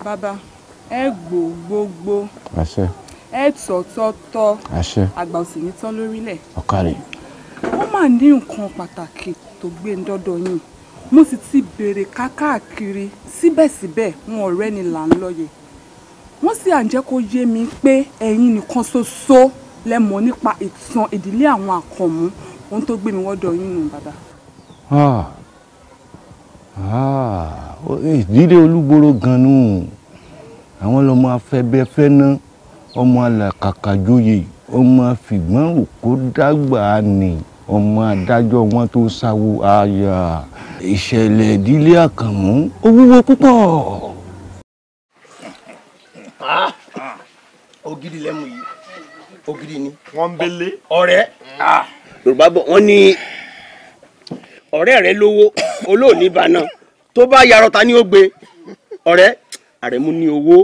Bàbá, ẹ gbogbo. Àṣẹ. Ẹ tọ̀tọ̀tọ̀. Àṣẹ. Àgbà ò sì ní tán lórílẹ̀. Ọ̀kàrẹ̀. Wọ́n máa ní nǹkan pàtàkì tó gbé ń dọ́dọ̀ yín. Mo sì ti béèrè káàkiri síbẹ̀síbẹ̀ wọn ọ̀rẹ́ ni là ń lọ́yẹ̀. Wọ́n sì à ń jẹ́ kó yé mi pé ẹ̀yin nìkan ṣoṣo lẹ mọ̀ nípa ìtàn ìdílé àwọn Àkànmú ohun tó gbé mi wọ́dọ̀ yín nù bàbá. Ìdílé Olúgbòrò gan-an àwọn lọmọ afẹ́bẹ́fẹ́ náà ọmọ alàkàkàjòyè ọmọ àfìgbọ́n òkú dàgbà ni ọmọ adájọ́ wọn tó sáwó àyà ìṣẹ̀lẹ̀ ìdílé Àkànmú ó wúwo púpọ̀. Ògidì lẹ́mu yìí ògidì ni. wọ́n ń belé. ọ̀rẹ́ Yorùbá bọ̀ wọ́n ní ọ̀rẹ́ rẹ lówó olóòní bana tó bá yarọ ta ni ó gbé ọ̀rẹ́ Àrẹ̀mú ní owó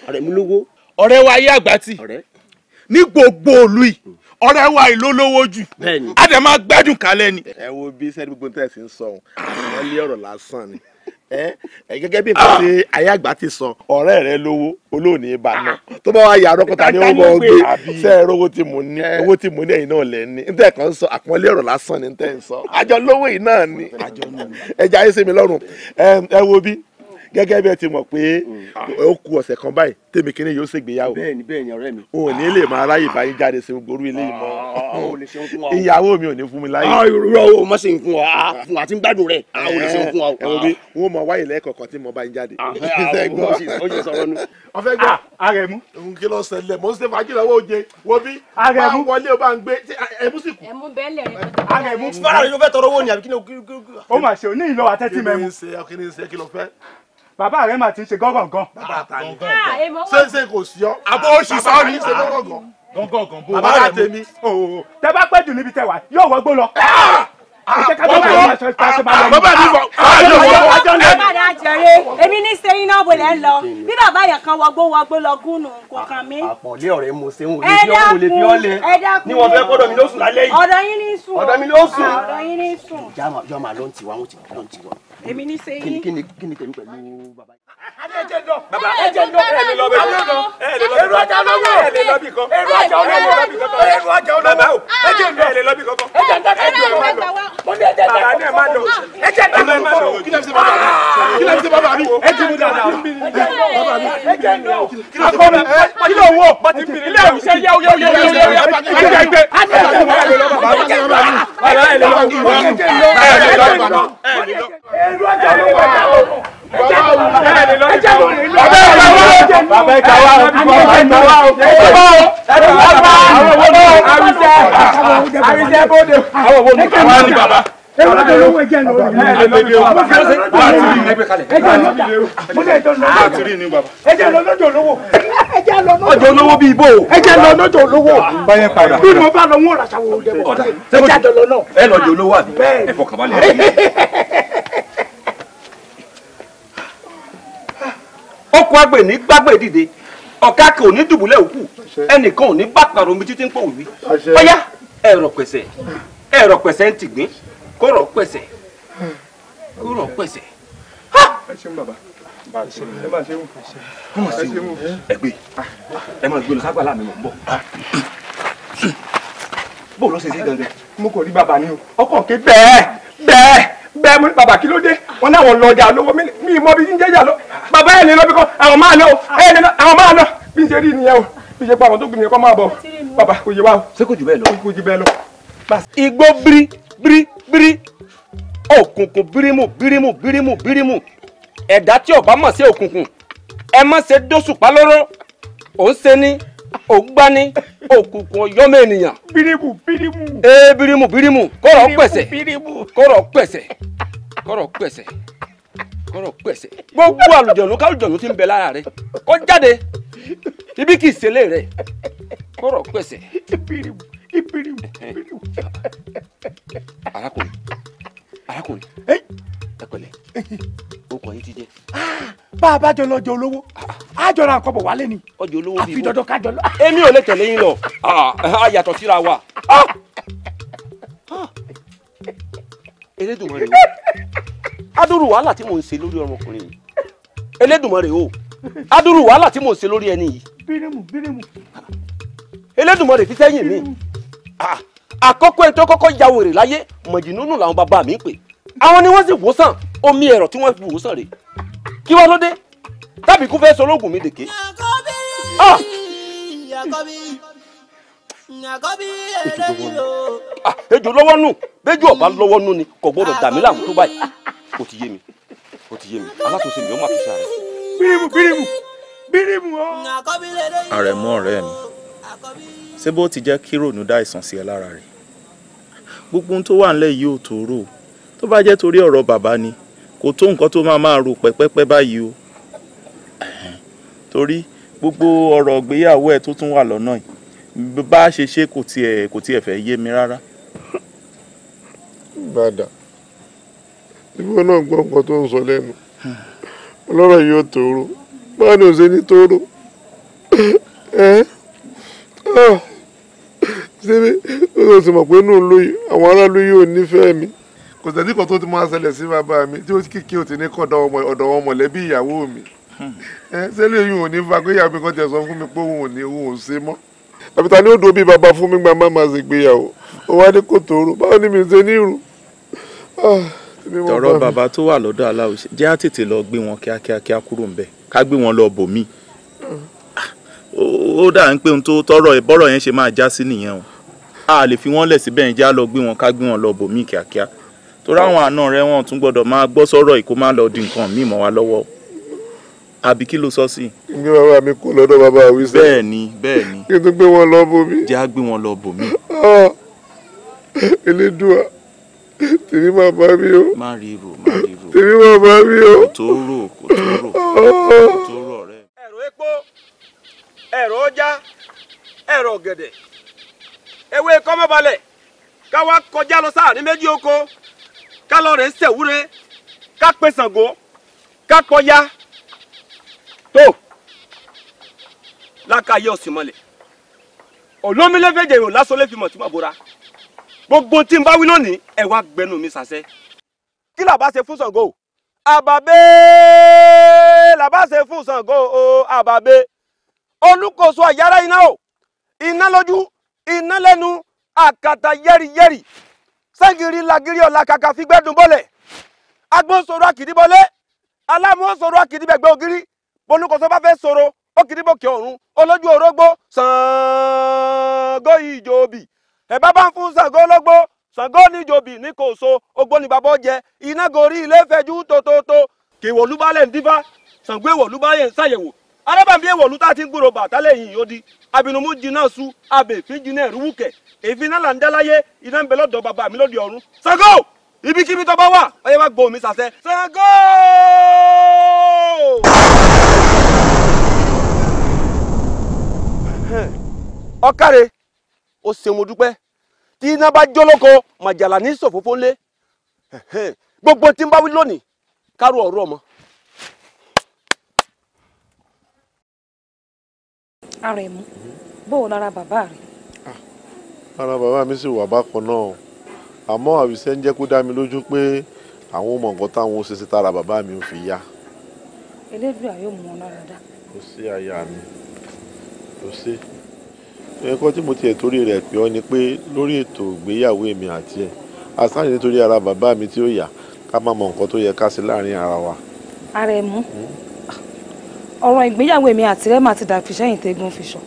Àrẹ̀mú lówó. ọ̀rẹ́ wa ayé àgbàtì ní gbogbo òlu yìí ọ̀rẹ́ wa ìlú lówó jù a dẹ̀ máa gbádùn kálẹ̀ ni. ẹ wo bí sẹ́ni gbogbo tẹ̀sí ń sọ wọ́n lé ọ̀rọ̀ lásán ni gẹ́gẹ́ bí nǹkan tí ayé àgbà ti sọ ọ̀rẹ́ rẹ lówó olóòní ìbànú tó bá wà yàrá ọkọ̀ ta ni ó bọ̀ gbé sẹ́ẹ̀rọ owó tí mo ní ẹ̀yin náà lẹ́ ní níta ẹ̀kan sọ àpọ́nlé ọ̀rọ̀ lásán ni níta ẹ̀ ń sọ àjọ lówó yìí náà ni ẹja ayé sí mi lọ́rùn ẹ wo bí gẹ́gẹ́ bí ẹ ti mọ̀ pé ó ku ọ̀sẹ̀ kan báyìí tèmi kínní yóò ṣègbéyàwó. bẹ́ẹ̀ni ọ̀rẹ́ mi. o ò ní lè máa ráyè báyìí jáde sí gbogbo ilé yìí mọ́ ìyàwó mi ò ní fún mi láyè. irọ́ o má ṣe ń fún wa fún wa tí ń gbádùn rẹ̀ a ò lè ṣe fún wa. ẹ wo bí wọn mọ wáyé lẹ́ẹ̀kọ̀ọ̀kan tí mo bá ń jáde. ó ṣe sọ̀rọ̀ nu. ọ̀fẹ́ gbọ́ Àrẹ̀mú. kí ló ṣẹlẹ̀ mo ń ṣe fàájì lọ́wọ́ oje wo bí Àrẹ̀mú wọlé o bá ń gbé ẹmú sì kù. ẹmú bẹ́ẹ̀lẹ̀ rẹ̀. Àrẹ̀mú fara ló fẹ́ tọrọ owó ni àbí kí ni. ó mà ṣe òní ìlọ àtẹ́tí mẹ́mu. kí ni ṣe kí ló fẹ́. bàbá rẹ̀ mà ti ń ṣe gángan. bàbá ta ni ṣe kò sí ọ àbọ̀ oṣù sọ ní ṣe gángan. gángan bó. bàbá rà tèmi. tẹ bá pẹ́ jù níbi tẹ wà yóò wọgbó lọ. bàbá mi bọ̀ Bàbá jẹrẹ èmi ní sẹ́yìn náà bò lẹ́ ń lọ bí bàbá yẹn kan wọgbó lọ gúnnù kò kàn mí. àpọ̀lé ọ̀rẹ́ mo ṣe ń wọlé fi ọ́lẹ̀ ní wọ́n fẹ́ kọ́dọ̀ mi ló sùn lálẹ́ yìí. ọ̀dọ̀ yín ní sùn. ọ̀dọ̀ mi ló sùn. ọ̀dọ̀ yín ní sùn. jọ́ máa ló ń tiwa wọ́n ti ló ń tiwa. èmi ní sẹ́yìn. kí ni tèmi pẹ̀lú bàbá yìí. bàbá ẹ jẹ́ lọ ẹ lè lọ bẹ èrò ọjà lọ́wọ́ ẹ lè lọ bí kan èrò ọjà ọlọ́wọ́ èrò ọjà ọlọ́wọ́ ẹ jẹ́ lọ ẹ lè lọ bí kankan ẹ jẹ́ lọ ẹ má lọ mo ní ẹ jẹ́ lọ bàbá ní ẹ má lọ ẹ jẹ́ lọ ẹ má lọ kí lè fi ṣe bàbá mi kí lè fi ṣe bàbá mi ẹ jẹ́ lọ dáadáa bàbá mi ẹ jẹ́ lọ akọ mi kí ló wọ ilé ìwòsàn yẹ ẹ jẹ́ gbé ẹ lè lọ bàbá ẹ lè lọ èrò ọjà ọlọ́wọ́ bàbá ẹ̀ka wa àríṣẹ́ bóde àwọn owó ní kàwá ní bàbá. ọjọ́ olówó bíi ibo ẹjẹ lọ lọ́jọ́ olówó báyẹn padà bí mo bá lọ wọn rà sáwọn òde bọ̀ ẹjẹ àjọ lọ náà ẹ lọ́jọ́ olówó àbí ẹ fọkànbalẹ̀. ọkọ̀ àgbẹ̀ ní gbàgbé dìde ọ̀ká kò ní dùbúlẹ̀ òkú ẹnìkan ò ní bá pàrọ̀ omi títí ń pò wí. ọ̀yá ẹ̀rọ pẹ̀sẹ̀ ń tìgbín kó rọ̀ pẹ̀sẹ̀. ẹ ṣeun bàbá ẹ máa ṣeun ẹgbẹ́ ẹ máa gbé lọ ságbàlá mi mọ̀ ń bọ̀. bó ló ṣe sí gangan. mo kò rí bàbá ni o ọkọ̀ ké bẹ́ẹ̀ mo ní bàbá kí ló dé wọn náà wọn lọ ọjà lọ́wọ́ mi mọ bí ń jẹjà lọ bàbá ẹ lè lọ bí kò àwọn máa lọ àwọn máa lọ bí ń ṣe rí nìyẹn o bí ń ṣe pa àwọn tó gbìyànjú kọ́ máa bọ̀ bàbá kò yé wa o. ṣé kò jù bẹ́ẹ̀ lọ. kò jù bẹ́ẹ̀ lọ. igbó bírí òkùnkùn bírímù ẹ̀dá tí ọba mọ̀ sí òkùnkùn ẹ má ṣe dóṣùpá lọ́rọ́ ò ń ṣe ní ògbani òkùnkùn ọyọ́mọ ènìyàn. bírímù. ee bírímù kọ́rọ̀ pẹ̀sẹ̀ gbogbo àlùjọ̀nù kálùjọ̀nù tí ń bẹ lára rẹ̀ kó jáde ibi kì í ṣe lé rẹ̀ kọ́rọ̀ pẹ̀sẹ̀. arákùnrin ẹ pẹ̀lẹ́ o kò yín ti jẹ. bá a bá jọ lọ jọ olówó a jọ ra nǹkan bọ̀ wálé ni ọjọ́ olówó bíi àfi dandan ká jọ lọ. èmi ò lè tẹ̀lé yín lọ a yàtọ̀ síra wa. Elédùmarè o adúrú wàhálà tí mò ń ṣe lórí ọmọkùnrin yìí Elédùmarè o adúrú wàhálà tí mò ń ṣe lórí ẹni yìí Elédùmarè fi sẹ́yìn mi àkọ́kọ́ ẹni tó kọ́kọ́ ya wèrè láyé mọ̀jìnnúnú làwọn bàbá mi ń pè àwọn ni wọ́n sì wòsàn omi ẹ̀rọ tí wọ́n fi wòsàn rè kí wọ́n ló dé tàbí kú fẹ́ sọ lóògùn mi dèké. ejò lọ́wọ́ nù bẹ́jọ́ ọ̀bá lọ́wọ́ nù ni kò gbọ́dọ̀ dà mí láàmú tó báyìí ó ti yé mi alátúnṣe mi ó má fi ṣe ààrẹ. bírímù o. Àrẹ̀mú ọ̀rẹ́ mi ṣé bó ti jẹ́ kí rònú dá ìsàn sí ẹ lára rẹ̀ gbogbo ohun tó wà nílẹ̀ yìí ò tó rò tó bá jẹ́ torí ọ̀rọ̀ bàbá ni kò tó nǹkan tó máa rò pẹ́pẹ́pẹ́ báyìí o torí gbogbo ọ̀rọ̀ ìgbéyàwó ẹ̀ tó tún wà lọ́nà yìí bá a ṣe kò tiẹ̀ fẹ́ yé mi rárá. Bàdà ìwọ náà gbọ́ nǹkan tó ń sọ lẹ́nu ọlọ́rọ̀ yìí ò tòrò báwo ni ò ṣe ní tòrò síbi ó sì mọ̀ pé inú lóyè àwọn aráàlú yìí ò nífẹ̀ẹ́ mi kò sẹ́ni kan tó ti máa ṣẹlẹ̀ sí bàbá mi tí ó kìkì ò ti ní kọ́ ọ̀dọ̀ wọn mọ̀lẹ́bí ìyàwó mi sẹ́lẹ̀ yìí ò ní fa pé ìyàwó mi kan tẹ̀ sọ fún mi pé òun ò ṣe mọ́ àbíta ni ó dò bí bàbá fún mi gba má máa ṣègbéyàwó ó wá ní kò tòrò báwo ni mi ṣe ní ìrù. tọ̀rọ̀ bàbá tó wà lọ́dọ̀ aláwòṣe jẹ́ á tètè lọ gbé wọn kíákíá kúrò ńbẹ̀ ká gbé wọn lọ bòmí ó dà ń pé ohun tó tọrọ bọ́rọ̀ yẹn ṣe máa já sí nìyẹn o a lè fi wọ́n lẹ̀ síbẹ̀ yẹn já lọ gbé wọn ká gbé wọn lọ bòmí kíákíá torí àwọn àna rẹ̀ wọ́n tún gbọ́dọ̀ máa gbọ́ sọ̀rọ̀ yìí kó má lọ di nǹkan míì mọ́ wa lọ́wọ́ àbí kí ló sọ sí. ìgbé bàbá mi kò lọ́dọ̀ bàbá àwísẹ́. bẹ́ẹ̀ ni. kí n tún gbé wọn lọ bòmí. jẹ́ á gbé wọn lọ bòmí. Elédùà tèmi máa bá mi o. má rí rò. tèmi máa bá mi o. kò tó rò ọ̀rẹ́. ẹ̀rọ epo ẹ̀rọ ọjà ẹ̀rọ ọ̀gẹ̀dẹ̀ ewé kọ́mọ́balẹ̀ ká wá kọjá lọ sáà ní méjì oko ká lọ rẹ̀ ń ṣèwúre ká pe Ṣàngó ká kọjá tó lákàyè ọ̀sìnmọ́lẹ̀ olómìnlẹ́fẹ̀jẹ̀ yòó lásán lè fi mọ̀ tí mo bora gbogbo tí n bá wí lónìí ẹ wá gbẹnu mi sàṣẹ kí làbá ṣe fún Ṣàngó àbàbé làbá ṣe fún Ṣàngó o àbàbé olùkóso àyàrá iná o iná lójú iná lẹ́nu àkàtà yẹ́rìyẹ́rì ságìrì làgìrì ọ̀la kàkà fi gbẹ́dùn bọ́lẹ̀ agbóhùnsọ̀rọ̀ àkìdíbọlé alámúhùnsọ̀rọ̀ àkìdíbẹ̀gbẹ́ ògiri bolùkóso bá fẹ́ sọ̀rọ̀ ó kìdíbòkè ọ̀run olójú orógbó Ṣàngó ìjòbì ẹ bá bá ń fún Ṣàngó ológbó Ṣàngó níjòbì ní kò so ogbó ní bàbá jẹ iná gorí ilé fẹjú tótótó kì í wọ̀lú balẹ̀ ń dífá Ṣàngó ìwọ̀lú balẹ̀ ń ṣàyẹ̀wò arábàbí ìwọ̀lú tá a ti ń gbúrò bàtà lẹ́yìn yóò di abinumú jiná su abèfín jiná ìrúwùkẹ̀ èéfín náà là ń dáláyé iná ń bẹ lọ́dọ̀ bàbá mi lóde ọ̀run Ṣàngó ibikíbi tó bá wà ọyẹ bá gbọ́ omi sàṣẹ Ṣàngó. ọ̀kàrẹ̀ ó ṣe mo dúpẹ́ tí iná bá jólóko màjàlá ní sòfófó ńlẹ̀ gbogbo tí ń bá wí lónìí kárò ọ̀rọ̀ ọmọ. Àrẹ̀mú bó o lára bàbá rẹ. ara bàbá mi sì wà bákan náà àmọ́ àwísẹ́ ń jẹ́ kó dá mi lójú pé àwọn ọmọ nǹkan táwọn ó ṣe sí tára bàbá mi ò fi yá. Elédùà yóò mú ọ lára dá. kò sí aya mi kò sí ẹ̀kọ́ tí mo tiẹ̀ torí rẹ̀ pé ọ́ ni pé lórí ètò ìgbéyàwó èmi àti ẹ̀ àsáyìn nítorí ara bàbá mi tí ó yá ká má mọ nǹkan tó yẹ ká sí láàrin ara wa. Àrẹ̀mú ọ̀rọ̀ ìgbéyàwó èmi àti rẹ̀ máa ti dà fi sẹ́yìn tẹ́gùn fi sọ.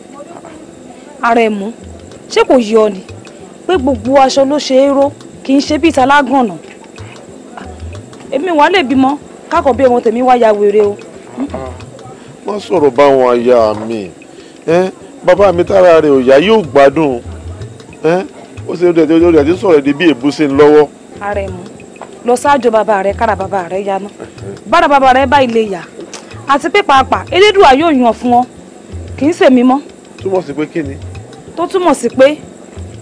Àrẹ̀mú ṣé kò yé ọ ni pé gbogbo aṣọ ló ṣe é ró kì í ṣe bí ìta lágànnà èmi wàá lè bímọ kákọ̀ bí ọmọ tèmi wá ya wèrè o. má sọ̀rọ̀ báwọn aya mi bàbá mi tára rẹ̀ ò yá yóò gbádùn ó ṣe lórí àti sọ̀rọ̀ èdè bí èbúṣe ń lọ́wọ́. Àrẹ̀mú lọ ṣáájú bàbá rẹ kára bàbá rẹ yaná bára bàbá rẹ bá ilé yà àti pé pàápàá Elédùà yóò yàn fún ọ kì í ṣèmi mọ́. túmọ̀ sí pé kí ni. tó túmọ̀ sí pé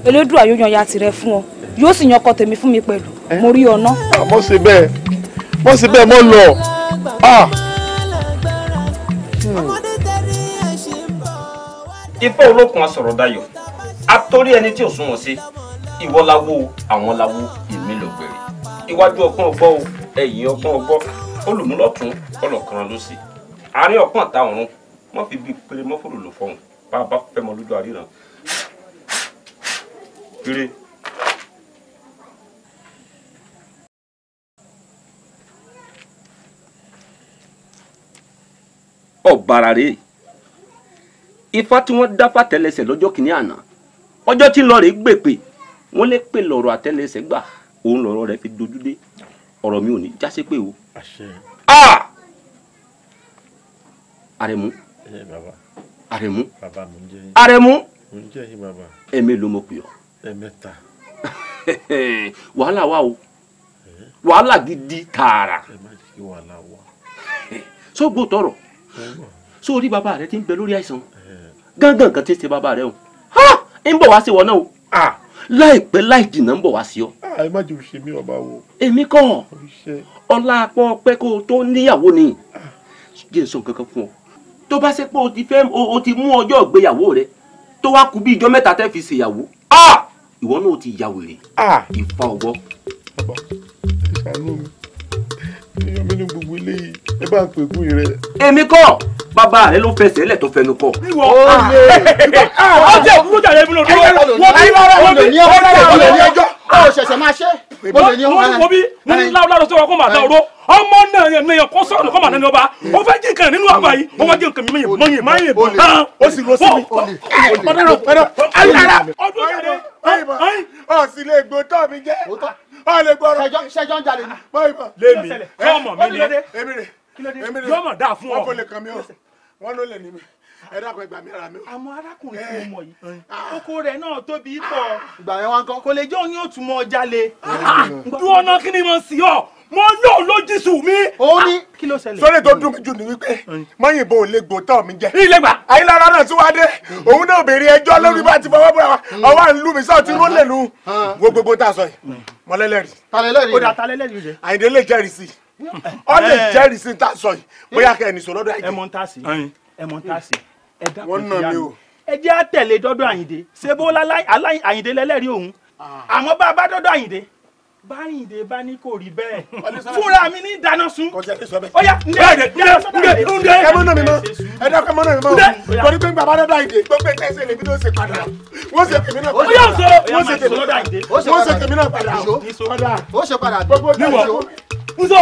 Elédùà yóò yan ya tirẹ̀ fún ọ yóò sì yan ọkọ tèmi fún mi pẹ̀lú mo rí ọ̀nà. mọ̀ sí bẹ́ẹ̀ mọ̀ lọ. Ifá olókun asọ̀rọ̀ dayọ̀ atórí ẹni tí ò súnmọ́ sí ìwọ láwo àwọn láwo èmi ló gbèrè iwájú ọpọ́n ọgbọ́ o ẹ̀yìn ọpọ́n ọgbọ́ olùmúlọ̀tún ọlọ́kan ló sì àárín ọ̀pọ̀n ta ọ̀run wọ́n fi bí péré mọ́fòrò lò fọ́hùn bá a bá fẹ́ mọ lójú àríran. péré. ọ̀bàrà rèé ifá tí wọ́n dá fàtẹ́lẹsẹ̀ lọ́jọ́ kìíní àná ọjọ́ tí lọ́ọ̀rẹ́ gbèpè wọ́n lè pè lọ́rọ̀ àtẹ́lẹsẹ̀ gbà òun lọ́rọ̀ rẹ̀ fi dojú dé ọ̀rọ̀ mi ò ní jásé pé o. Àrẹ̀mú Àrẹ̀mú Àrẹ̀mú ẹ̀mí ló mọ̀ pé ọ́ ẹ̀mẹ́ta wàhálà wà o wàhálà gidi tààrà sógbó tọrọ sórí bàbá rẹ ti ń bẹ lórí àìsàn gángan kan tí ń ṣe bàbá rẹ o ń bọ̀ wá sí wọn náà o láìpẹ́ láì jìnnà ń bọ̀ wá sí ọ. ẹ má jù ṣe mí ọba wo. èmi kọ́ ọlá apọ̀ pẹ́ kó o tó níyàwó ni jẹ́ n sọ nǹkan kan fún ọ tó bá ṣe pé o ti fẹ́ o ti mú ọjọ́ ìgbéyàwó rẹ tó wá kù bí ijọ́ mẹ́ta tẹ́ fi ṣèyàwó ìwọ náà ti ya wèrè ìfà ọgbọ́. bàbá ìṣàánú mi èèyàn mi ní gbogbo eléyìí ẹ bá ń pè kú rẹ. èmi kọ́ bàbá rẹ ló fẹsẹ̀ lẹ̀ tó fẹnu kọ. ọjọ́ ìkúrú jà lẹ́nu lọ́dún wọ́n bí ẹjọ́ ó ṣẹ̀ṣẹ̀ máa ṣe. wọ́n bí wọ́n láwùláwù sọ̀rọ̀ kó máa dá oró ọmọ náà yẹn kó sọ̀rọ̀ kó máa dání ọba ó fẹ́ jí nǹkan nínú àgbà yìí wọ́n wá jí nǹkan mi mọ̀yìn bọ̀ ó sì lọ sí mi. ọ sì lè gbó tọ́ mi jẹ́ ọ lè gbọ́rọ̀. ṣẹjọ́ ń jalè ni. lémi ọmọ mi ni èmi rè yóò mọ̀ dáa fún ọ. wọn kò lè kàn mí o wọn ló lè ní mi ẹ dákun ẹ gbà mí ara mi. àmọ́ arákùnrin tí mo mọ̀ yìí oko rẹ̀ náà tóbi pọ̀. ìgbà yẹn wá ń kọ́. kò lè jẹ́ òun yóò tún mọ́ jalè. dúró náà kí ni mo sì ọ mo yóò lójúsù mi. ó ní kí ló ṣẹlẹ̀. sórí tó dùn mí jù ní wípé mọ́yìnbó ò lè gbò tán mi jẹ. ilé gbà. ayélujára náà tún wá dé òun náà béèrè ẹjọ́ lórí bá ti fọwọ́ búra wa ọwọ́ à ń lù mí sọ́ọ̀ tí ló lè lu gbogbo tá a sọ yìí mọ́lẹ́lẹ́rì. talẹ́lẹ́rì ó dà talẹ́lẹ́rì rẹ̀. Àyìndé lè jẹ́rìí sí i ọ lè jẹ́rìí sí i tá a sọ yìí bóyá kẹ́ ẹ̀ ní sọ̀rọ̀ dọ̀ Àyìndé. ẹ mọ̀ ń tà sí ẹ mọ̀ ń tà sí ẹ dákun wọ́n nà mí o. ẹ jẹ́ àtẹ̀lé dọ́dọ̀ Àyìndé ṣé bó Àyìndé lẹ́lẹ́rìí òun àmọ́ bá a bá dọ́dọ̀ Àyìndé bá Àyìndé bá ní kò rí bẹ́ẹ̀ fúnra mi ní ìdáná sun. ó yá ǹdẹ́ ẹ mọ́ náà mi mọ́ ẹ dákun ẹ mọ́ náà mi mọ́ torí pé bàbá dọ́dọ̀ Àyìndé gbogbo ẹ̀ tẹ́sí lèmi ló ṣe padà wọ́n ṣe tèmi náà padà wọ́n ṣe tèmi náà padà ó ṣe padà gbogbo ẹ̀ tẹ́sí o. nso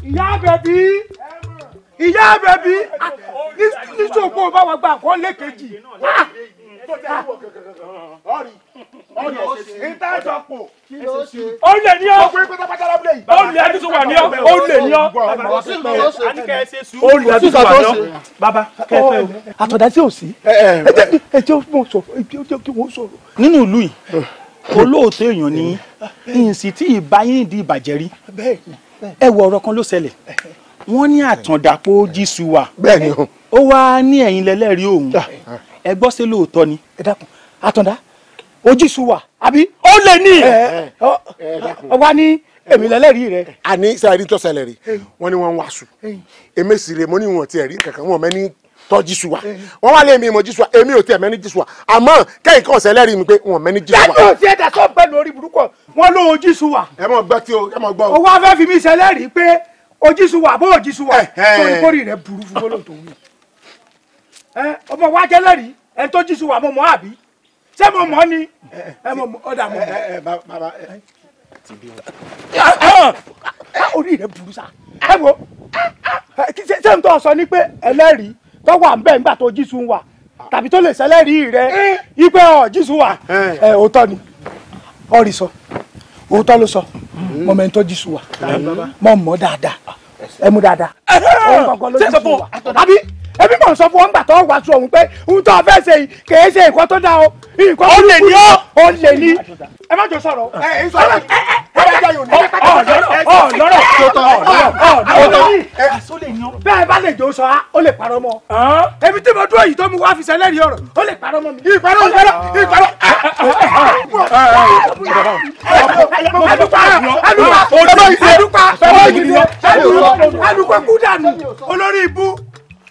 ìyá bẹ̀bí ìyá bẹ̀bí nísòkò bá wa gba àkọ́ lẹ́kẹ̀jì. ó lè ní ọ ó lè ẹni tó wà ní ọ ó lè ní ọ ó lè ẹni tó wà ní ọ. bàbá kẹfẹ o. àtọ̀dá tí ò sí ẹ jẹ́ wọ́n sọ̀rọ̀ kí wọ́n sọ̀rọ̀. nínú ìlú yìí olóòótọ́ èèyàn ní ìsìn tí ìbáyín di ìbàjẹ́ rí ẹ wo ọ̀rọ̀ kan ló ṣẹlẹ̀ wọ́n ní àtàndàpọ̀ jísù wa ó wá ní ẹ̀yìn lẹ́lẹ́rìí òun ẹ gbọ́ sí lóòótọ́ ni. ẹ dákun àtàndá ojísù wa àbí ó lè ní ọ wá ní èmi lẹ́lẹ́rìí rẹ. àní sẹ́ẹ̀rí tó ṣẹlẹ̀ rí wọ́n ní wọ́n ń wàásù èmi sì rè mo ní wọn ti ẹ̀rí kankan wọn mẹ́ni tọ́ jísù wa wọ́n wá lé mi mọ jísù wa èmi ò tiẹ̀ mẹ́ni jísù wa àmọ́ kẹ́yìn kan ṣẹlẹ́rìí mi pé wọn mẹ́ni jísù wa. yàtọ̀ sí ẹ̀dá sọ pẹ̀lú orí burúkú wọn ló ojísù wa. ẹ mọ̀ gbọ́ tí o ẹ mọ̀ gbọ́ o. ó wá fẹ́ fi mí ṣẹlẹ́rìí pé ojísù wa bó ojísù wa torí kórì rẹ burú fún bọ́lọ̀ tó wù. ọmọ wa jẹ́lẹ́rìí ẹ tó jísù wa mo mọ̀ àbí ṣé mo mọ̀ ni ẹ mọ̀ ọ̀dà mọ̀. orí rẹ burú sa ẹ wo ṣé n tó sọ ni pé ẹlẹ́rìí tó wà ń bẹ̀ nígbà tó jísù wa tàbí tó lè ṣẹlẹ́rìí rẹ ipe jísù wa òótọ́ ni ọ̀rì sọ òótọ́ ló sọ mọ̀mẹ́ntọ́ jísù wa mọ̀ mọ́ dáadáa ẹ mú dáadáa òun kankan ló jísù wa àbí ẹbí mọ̀ sọ fún wọn gbà tó wà sọ òun pé ohun tó fẹ́ ṣe kìí ṣe nǹkan tó dá o nǹkan ó lè ní ó lè ní ẹ má jọ sọ̀rọ̀ bẹ́ẹ̀ bá lè jọ sọ á ó lè parọ́ mọ́ ẹbí tí mo dúró yìí tó mú wá fi ṣẹlẹ́rìí ọ̀rọ̀ ó lè parọ́ mọ́ mi. ìparọ́ adúpá kú dànù olórí ibú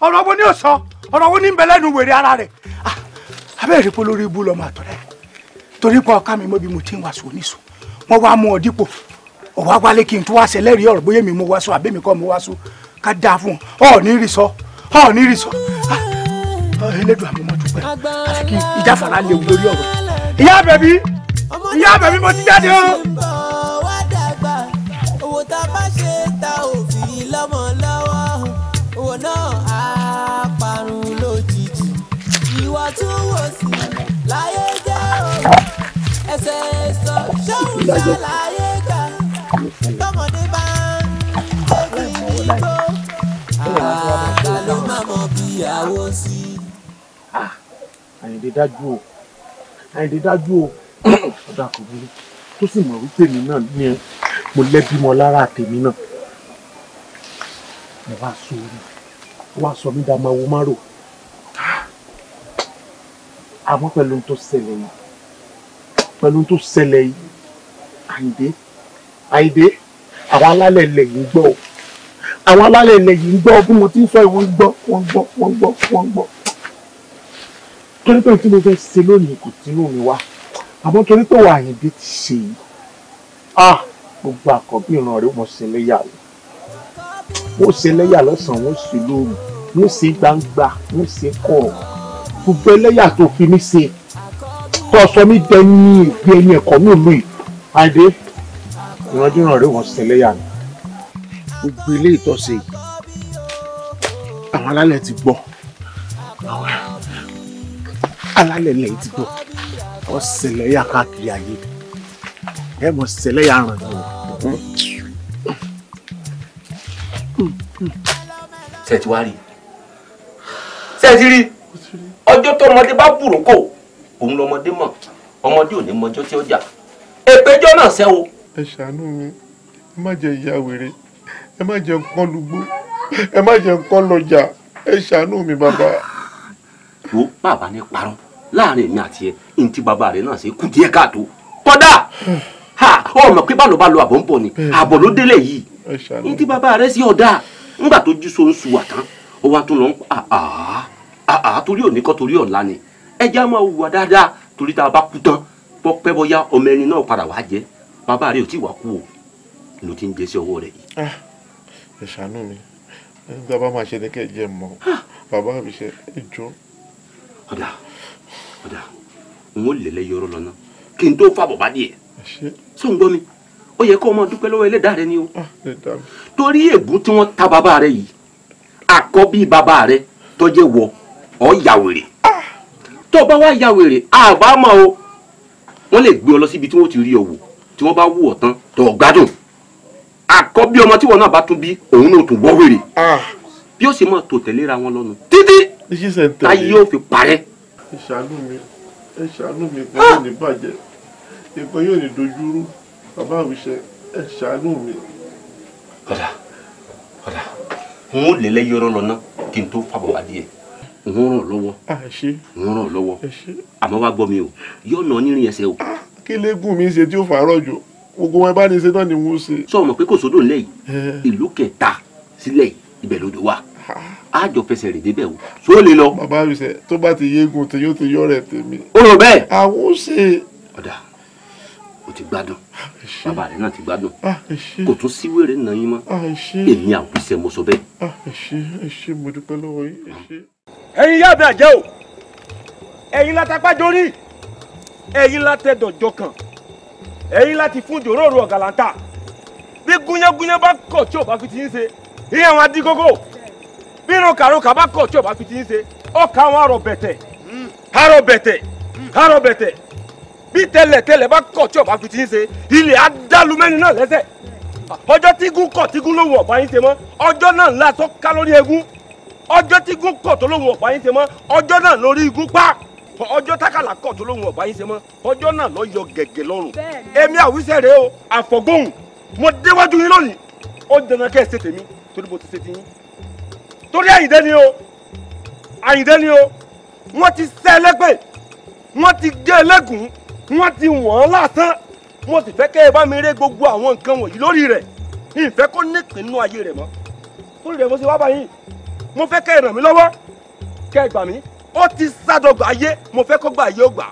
ọ̀rọ̀ wo ni ó sọ ọ̀rọ̀ wo ni ń bẹ lẹ́nu wèrè ara rẹ̀ abẹ́rẹ́ pé olórí ibú lọ́mọ àtọ̀rẹ́ torí pé ọ̀ká mi mọ́ bí mo ti ń wàásù oníṣù wọ́n wá mú ọ dípò ọ̀wá wálé kí n tún wá ṣẹlẹ́rìí ọ̀rọ̀ bóyá mi mú wàásù àbẹ́mi kọ́ mú wàásù ká dáa fún ọ ní rí sọ ọ ní rí sọ Elédùà àmọ́ dúpẹ́ àti kí ìjáfara léwu lórí ọ̀rọ̀ ìyá bẹ̀bí mo ti jáde o. owó tá a bá ṣe ta òfin lọ́mọ lọ́wọ́ owó náà á parun lójijì ìwà tún wò sí láyé jẹ́ òun ẹsẹ̀ sọ ṣóun ṣàlàyé ká tọmọdé bá ń tẹ̀lé nígbó àgbà ló má mọ bí àwo sí. Àyìndé dájú o ọ̀dà kò burú tó sì mọ̀ wípé mi náà ní mo lẹ́bí mọ lára tèmi náà mo wá sórí wá sọ mí dáa máa wo márò àmọ́ pẹ̀lú ohun tó ṣẹlẹ̀ yìí Àyìndé àwọn alálẹ̀ ilẹ̀ yìí ń gbọ́ àwọn alálẹ̀ ilẹ̀ yìí ń gbọ́ bí mo ti ń sọ ìwọ̀n gbọ́ torí pé tí mo fẹ́ ṣe lónìí kò tínú mi wá àmọ́ torí pé wà Àyìndé ti ṣe yìí gbogbo àkọ́bí ìran rẹ̀ wọ́n ṣe lẹ́yà rẹ̀ wọ́n ṣe lẹ́yà lọ́sàn-án wọ́n ṣe lóru wọ́n ṣe gbangba wọ́n ṣe kọ̀rọ̀ gbogbo ẹlẹ́yà tó fi mí ṣe tó sọ mí dẹni ìgbé ẹni ẹ̀kọ́ ní ìlú yìí Àyìndé ìrandíran rẹ̀ wọ́n ṣe lẹ́yà rẹ̀ gbogbo ilé ìtọ́sẹ̀ yìí àwọn alálẹ̀ ti gbọ́ àwọn alálẹ̀ ilẹ̀ yìí ti gbọ́ wọ́n ṣe lẹ́yà káàkiri ayé ẹ mọ̀ ṣẹlẹ̀ yà ràn yín. ṣe ti wá rí ṣe ti rí ọjọ́ tó ọmọdé bá bùrùkò òun lọmọdé mọ̀ ọmọdé ò ní mọjọ́ tí ó jà èpéjọ́ náà ṣẹ́ o. ẹ ṣàánú mi ẹ má jẹ ìyá wèrè ẹ má jẹ nǹkan lùgbó ẹ má jẹ nǹkan lọjà ẹ ṣàánú mi bàbá. wo bàbá ní parọ́ láàrin èmi àti ẹ ní tí bàbá rẹ náà ṣe kú díẹ̀ káàtó kódà ọmọ pé báwo bá lo àbọ̀ ń bọ̀ ni àbọ̀ ló délé yìí ní tí bàbá rẹ sí ọ̀dà ńgbà tó jí sóun su àtán ó wá tún lọ ń pa torí òní kọ́ torí ọ̀la ni ẹja máa hùwà dáadáa torí tá a bá kú tán bọ́ pẹ́ bọ́yá ọmọ ẹni náà padà wá jẹ́ bàbá rẹ ò tí ì wá kú o ló ti ń jẹ sí ọwọ́ rẹ yìí. ẹ ṣàánú mi nígbà bá máa ṣe ní kẹ́ ẹ jẹ́ mọ́ bàbá mi ṣe é jọ. ọ̀dà n ó lè lẹ́yìn ọ̀rọ̀ lọ́nà kí n tó fàbọ̀ bá díẹ̀ sọ ń gbọ́ mi ó yẹ kó o máa dúpẹ́ lọ́wọ́ ẹlẹ́dàá rẹ ni o torí ègún tí wọ́n ta bàbá rẹ yìí àkọ́bí bàbá rẹ tó jẹ́ wọ ọ ya wèrè tó bá wá ya wèrè àbámọ̀ o wọ́n lè gbé ọ lọ síbi tí wọ́n ti rí ọ wò tí wọ́n bá wù ọ́ tán tó gbádùn àkọ́bí ọmọ tí wọn náà bá tún bí òun náà tún wọ́ wèrè bí ó sì máa tò tẹ̀léra wọn lọ́nu títí táyé yóò fi parẹ́. ẹ ṣàánú mi kò yóò ní bàjẹ́ nǹkan yóò ní dojúrú bàbá mi ṣe ẹ ṣàánú mi. ọ̀dà n ó lè lẹ́yìn ọ̀rọ̀ lọ́nà kí n tó fàbọ̀ wá díẹ̀ n ó ràn lọ́wọ́ àmọ́ wá gbọ́ mi o yóò nà onírìn ẹsẹ̀ o. kí lẹ́gùn mi ṣe tí ó fàárọ̀ jù gbogbo wọn bá ní ṣe náà ni wọ́n ṣe. sọ ma pé kò sódò ńlẹ̀ yìí ìlú kẹta sílẹ̀ ibẹ̀ lodò wà àjọ fẹsẹ̀ rè débẹ̀ o só lè lọ. bàbá mi ṣe tó bá ti yégun tí yóò ti yọ rẹ̀ tèmi. ó rò bẹ́ẹ̀. àwọn ó ṣe. ọ̀dà o ti gbádùn bàbá rẹ náà ti gbádùn kò tún sí wèrè nà yín mọ́ èmi àwùjọ mo sọ bẹ́ẹ̀. ẹ ṣé mo dúpẹ́ lọ́wọ́ yín. ẹ̀yin yá bẹ́ẹ̀ jẹ́ o ẹ̀yin látàpájórí ẹ̀yin látẹ̀dọ̀jọ kan ẹ̀yin láti fún jòróró ọ̀gàlàntà bí gúnyẹ́gúnyẹ́ bá kọ̀ tí ò bá fi ti ń ṣe ìyẹn àwọn adígógó bí irun kàrókà bá kọ̀ tí ò bá fi ti ń ṣe ọkà àwọn àrọ̀ bẹ̀tẹ̀ bí tẹ́lẹ̀tẹ́lẹ̀ bá kọ̀ tí ò bá fi ti ń ṣe ilẹ̀ adálùmẹ́ni náà lẹ́sẹ̀ ọjọ́ tí igun kọ̀ tí igun lóhùn ọ̀bá yín ṣe mọ́ ọjọ́ náà ńlá tó ká lórí egun ọjọ́ tí igun kọ̀ tó lóhùn ọ̀bá yín ṣe mọ́ ọjọ́ náà lórí igun pa ọjọ́ tákàlà kọ̀ tó lóhùn ọ̀bá yín ṣe mọ́ ọjọ́ náà lọ yọ gẹ̀gẹ̀ lọ́rùn èmi àwíṣẹ́ rèé o àfọ̀góhùn mo déwájú yín lónìí ó dandan kẹ́ ẹ ṣe tèmi torí mo ti ṣe ti yín torí Àyìndé ni o wọ́n ti ṣẹ́ ẹlẹ́gbẹ́ wọ́n ti gé ẹlẹ́gùn wọ́n ti wọ̀n lásán mo sì fẹ́ kẹ́ ẹ bá mi ré gbogbo àwọn nǹkan wọ̀nyí lórí rẹ̀ ìfẹ́ kó nípìn nínú ayé rẹ̀ mọ́ torí rẹ̀ mo ṣe wá báyìí mo fẹ́ kẹ́ ẹ ràn mí lọ́wọ́ kẹ́ ẹ gbà mí ó ti sádọ̀gbà ayé mo fẹ́ kó gbà ayé ó gbà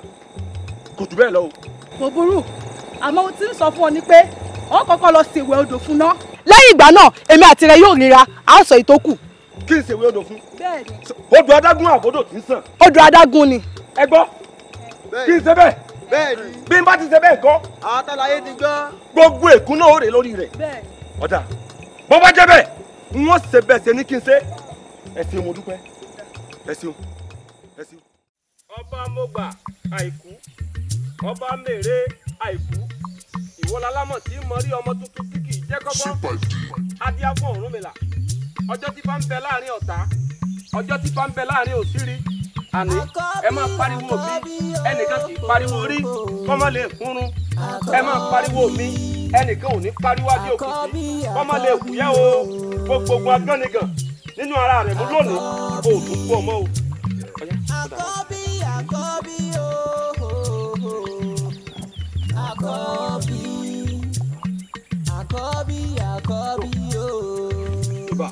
kò jù bẹ́ẹ̀ lọ o. kò burú àmọ́ ohun tí ń sọ fún ọ ni pé ọ kọ́kọ́ lọ ṣèwẹ̀ odò fún ná lẹ́yìn ìgbà náà èmi àti rẹ yóò ríra a ó sọ ìtókù. kí n ṣèwé odò fún. odò adágún àbódò tí ń sàn. odò adágún ni. ẹ gbọ́ kí n ṣe bẹ́ẹ̀. bẹ́ẹ̀ni. bí n bá ti ṣe bẹ́ẹ̀ kọ́. àwọn tàlàyé ti gbọ́. gbogbo èkún náà ó rè lórí rẹ̀. ọ̀dà bó bá jẹ́ bẹ́ẹ̀ n ó ṣe bẹ́ẹ̀ ṣe ní kí n ṣe. ẹ ṣeun mo dúpẹ́ ẹ ṣeun ẹ ṣeun. ọba mọ̀gbà àìkú ọba mèrè àìkú ìwọlálámọ̀ tí mo rí ọmọ tuntun tí kì í jẹ́ kọ́kọ́ adíá fún Ọ̀rúnmìlà ọjọ́ tí bá ń bẹ láàrin ọ̀tá ọjọ́ tí bá ń bẹ láàrin òsírí àní ẹ máa pariwo mi ẹnìkan kì í pariwo rí kọ́mọ lè kúrun ẹ máa pariwo mi ẹnìkan ò ní pariwo adé òkìtì kọ́mọ lè kúyẹ́ o gbogbo agbọ́nigàn nínú ara rẹ̀ mú lónìí o ò tún kú ọmọ o. àkọ́bí àkọ́bí o àkọ́bí àkọ́bí àkọ́bí o. ibà